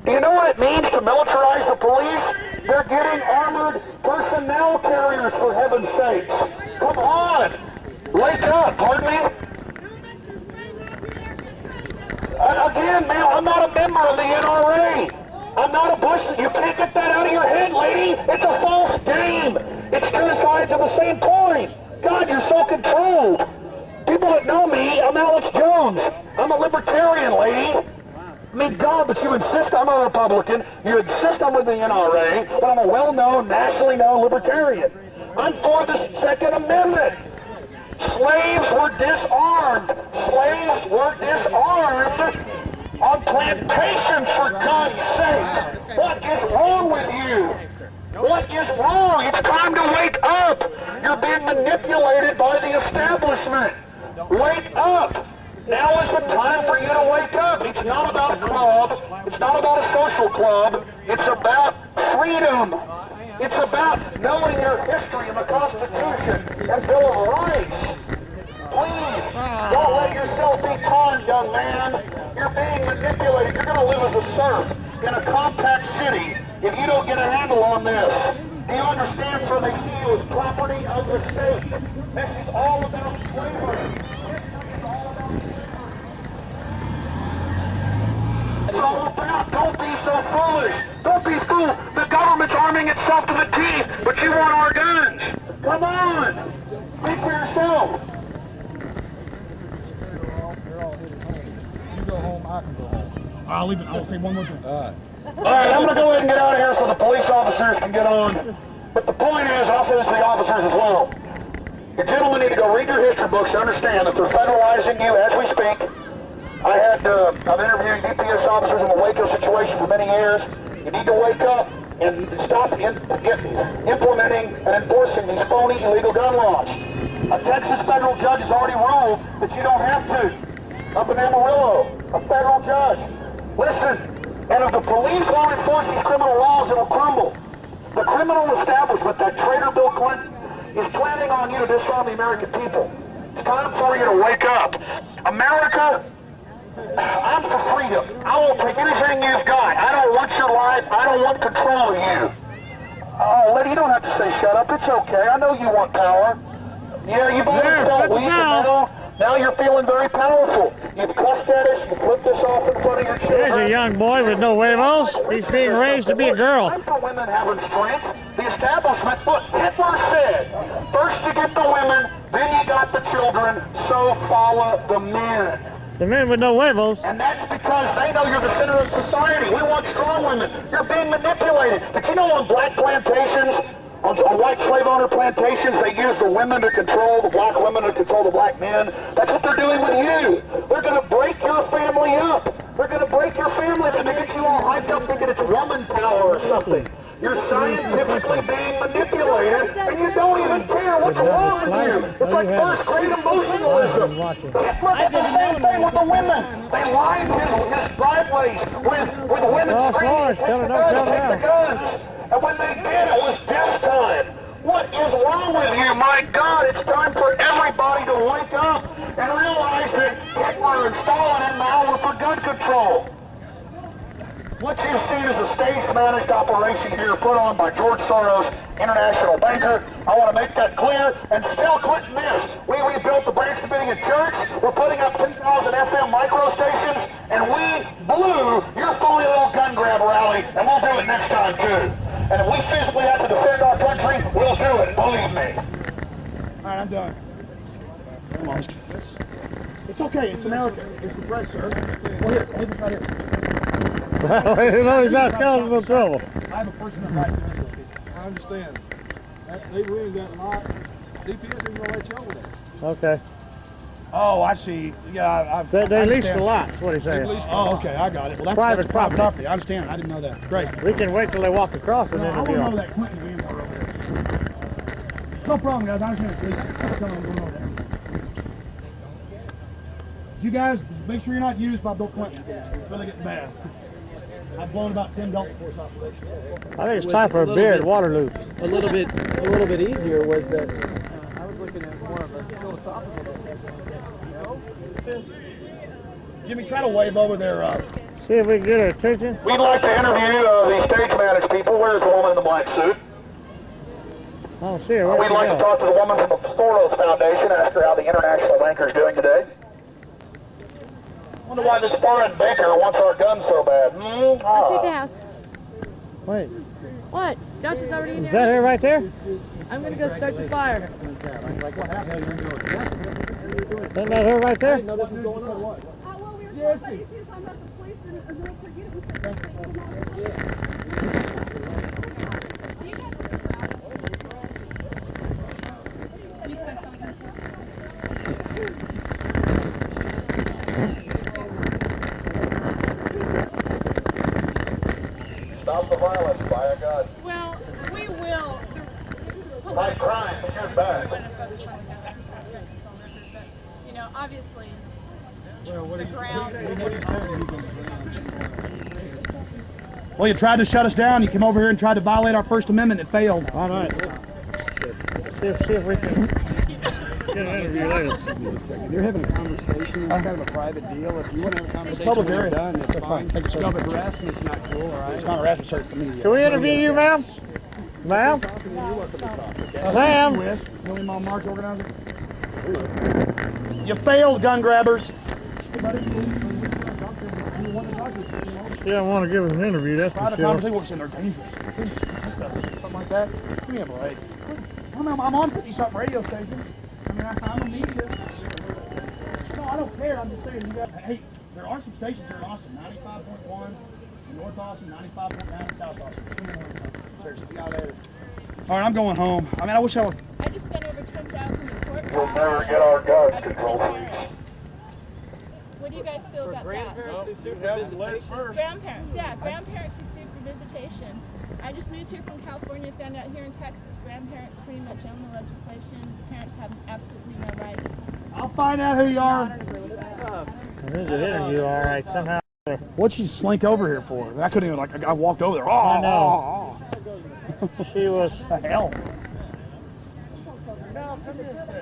Do you know what it means to militarize the police? They're getting armored personnel carriers, for heaven's sakes. Come on. Wake up. Pardon me? Again, man, I'm not a member of the NRA. I'm not a Bush. You can't get that out of your head, lady. It's a false game. It's two sides of the same coin. God, you're so controlled. People that know me, I'm Alex Jones. I'm a libertarian, lady. I mean, God, but you insist I'm a Republican. You insist I'm with the NRA, but I'm a well-known, nationally known libertarian. I'm for the Second Amendment. Slaves were disarmed. Slaves were disarmed on plantations, for God's sake. What is wrong with you? What is wrong? It's time to wake up. You're being manipulated by the establishment. Wake up. Now is the time for you to wake up. It's not about a club. It's not about a social club. It's about freedom. It's about knowing your history and the Constitution and Bill of Rights. Please, don't let yourself be conned, young man. You're being manipulated. You're going to live as a serf in a compact city if you don't get a handle on this. Do you understand, sir? They see you as property of the state. This is all about slavery. It's all about. Don't be so foolish. Don't be fooled. The government's arming itself to the teeth, but you want our guns. Come on. Speak for yourself. You go home, I can go home. I'll leave it. I'll say one more thing. All right, I'm going to go ahead and get out of here so the police officers can get on. But the point is, and I'll say this to the officers as well, you gentlemen need to go read your history books to understand that they're federalizing you as we speak. I've interviewed DPS officers in the Waco situation for many years. You need to wake up and stop implementing and enforcing these phony illegal gun laws. A Texas federal judge has already ruled that you don't have to. Up in Amarillo, a federal judge. Listen, and if the police won't enforce these criminal laws, it'll crumble. The criminal establishment, that traitor Bill Clinton, is planning on you to disarm the American people. It's time for you to wake up. America, I'm for freedom. I will take anything you've got. I don't want your life. I don't want control of you. Oh, lady, you don't have to say shut up. It's okay. I know you want power. Yeah, you've always felt weak and little. Now you're feeling very powerful. You've cussed at us. You flipped us off in front of your children. There's a young boy with no huevos. He's being raised to be a girl. I'm for women having strength. The establishment, look, Hitler said, first you get the women, then you got the children, so follow the men. The men with no huevos. And that's because they know you're the center of society. We want strong women. You're being manipulated. But you know on black plantations, on white slave owner plantations, they use the women to control the black women to control the black men. That's what they're doing with you. They're going to break your family up. They're going to break your family and they get you all hyped up thinking it's woman power or something. You're scientifically being manipulated, and you don't even care what's wrong with you. It's like first-grade emotionalism. Hitler did the same thing with the women. They lined his driveways with women screaming, take the guns. And when they did, it was death time. What is wrong with you? My God, it's time for everybody to wake up and realize that Hitler and Stalin and Mao were for gun control. What you've seen is a stage-managed operation here put on by George Soros, international banker. I want to make that clear. And still Clinton is. We rebuilt the Branch Davidian Church. We're putting up 10,000 FM micro stations. And we blew your phony little gun grab rally. And we'll do it next time, too. And if we physically have to defend our country, we'll do it. Believe me. All right, I'm done. Almost. It's okay. It's America. It's the press, sir. Well, here. Leave this right here. Well, he's not causing no trouble. I have a personal right to handle it. I understand. They really got a lot. DPS isn't going to let you over there. Okay. Oh, I see. Yeah, They leased the lot, that's what he's saying. Oh, okay, I got it. Well, that's private property. I understand. I didn't know that. Great. We can wait till they walk across and then I it'll be don't on. know that Clinton man over there. No problem, guys. I understand it's leasing. I'm telling them going over there. You guys, make sure you're not used by Bill Clinton. It's really getting bad. I've blown about 10 Delta Force operations. I think it's time for a beer at Waterloo. A little bit easier was that I was looking at more of a philosophical discussion. Jimmy, try to wave over there. See if we can get her attention. We'd like to interview the stage-managed people. Where's the woman in the black suit? I don't see her. We'd like to talk to the woman from the Soros Foundation, ask her how the international banker's doing today. Wonder why this foreign banker wants our guns so bad. Let's take the house. Wait. What? Josh is already in there? Is that her right there? I'm going to go start the fire. Isn't that her right there? Well, we were talking about the police and then forget Stop the violence, by a God. Well, we will. Fight crime, shoot back. You know, obviously, the grounds. Well, you tried to shut us down. You came over here and tried to violate our First Amendment. It failed. All right. See if we can get an interview later. You're having a conversation. It's kind of a private deal. If you want to have a conversation public when you're area. done, it's fine. Thank you, sir. No, but harassment's not cool, all right? It's not harassment, sir. It's the media. Can we interview you, ma'am? Ma'am? Ma'am? With Million Mile March organizer. You failed, gun grabbers. You don't want to give us an interview, that's for Private sure. conversation, they're dangerous. Something like that. Give me a break. I'm on 50-something radio stations. I mean, I'm a media. No, I don't care. I'm just saying, you got. Hey, there are some stations here in Austin. 95.1 in North Austin, 95.9 in South Austin. Seriously, all right, I'm going home. I mean, I wish I was. I just spent over $10,000 in court. We'll never get our guns controlled. What do you guys feel about that? Grandparents who sued for visitation. Grandparents, yeah, grandparents who sued for visitation. I just moved here from California, found out here in Texas, grandparents pretty much own the legislation. Parents have absolutely no right. I'll find out who you are. There's an interview, all right, somehow. What'd she slink over here for? I couldn't even, like, I walked over there. Oh, I know. oh. She was. The hell?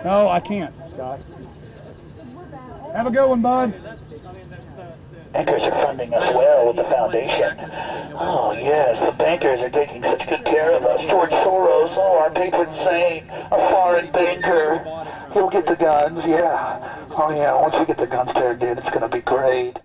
No, I can't, Scott. Have a good one, bud. Bankers are funding us well with the foundation. Oh, yes, the bankers are taking such good care of us. George Soros, oh, our patron saint, a foreign banker. He'll get the guns, yeah. Oh, yeah, once we get the guns turned in, it's going to be great.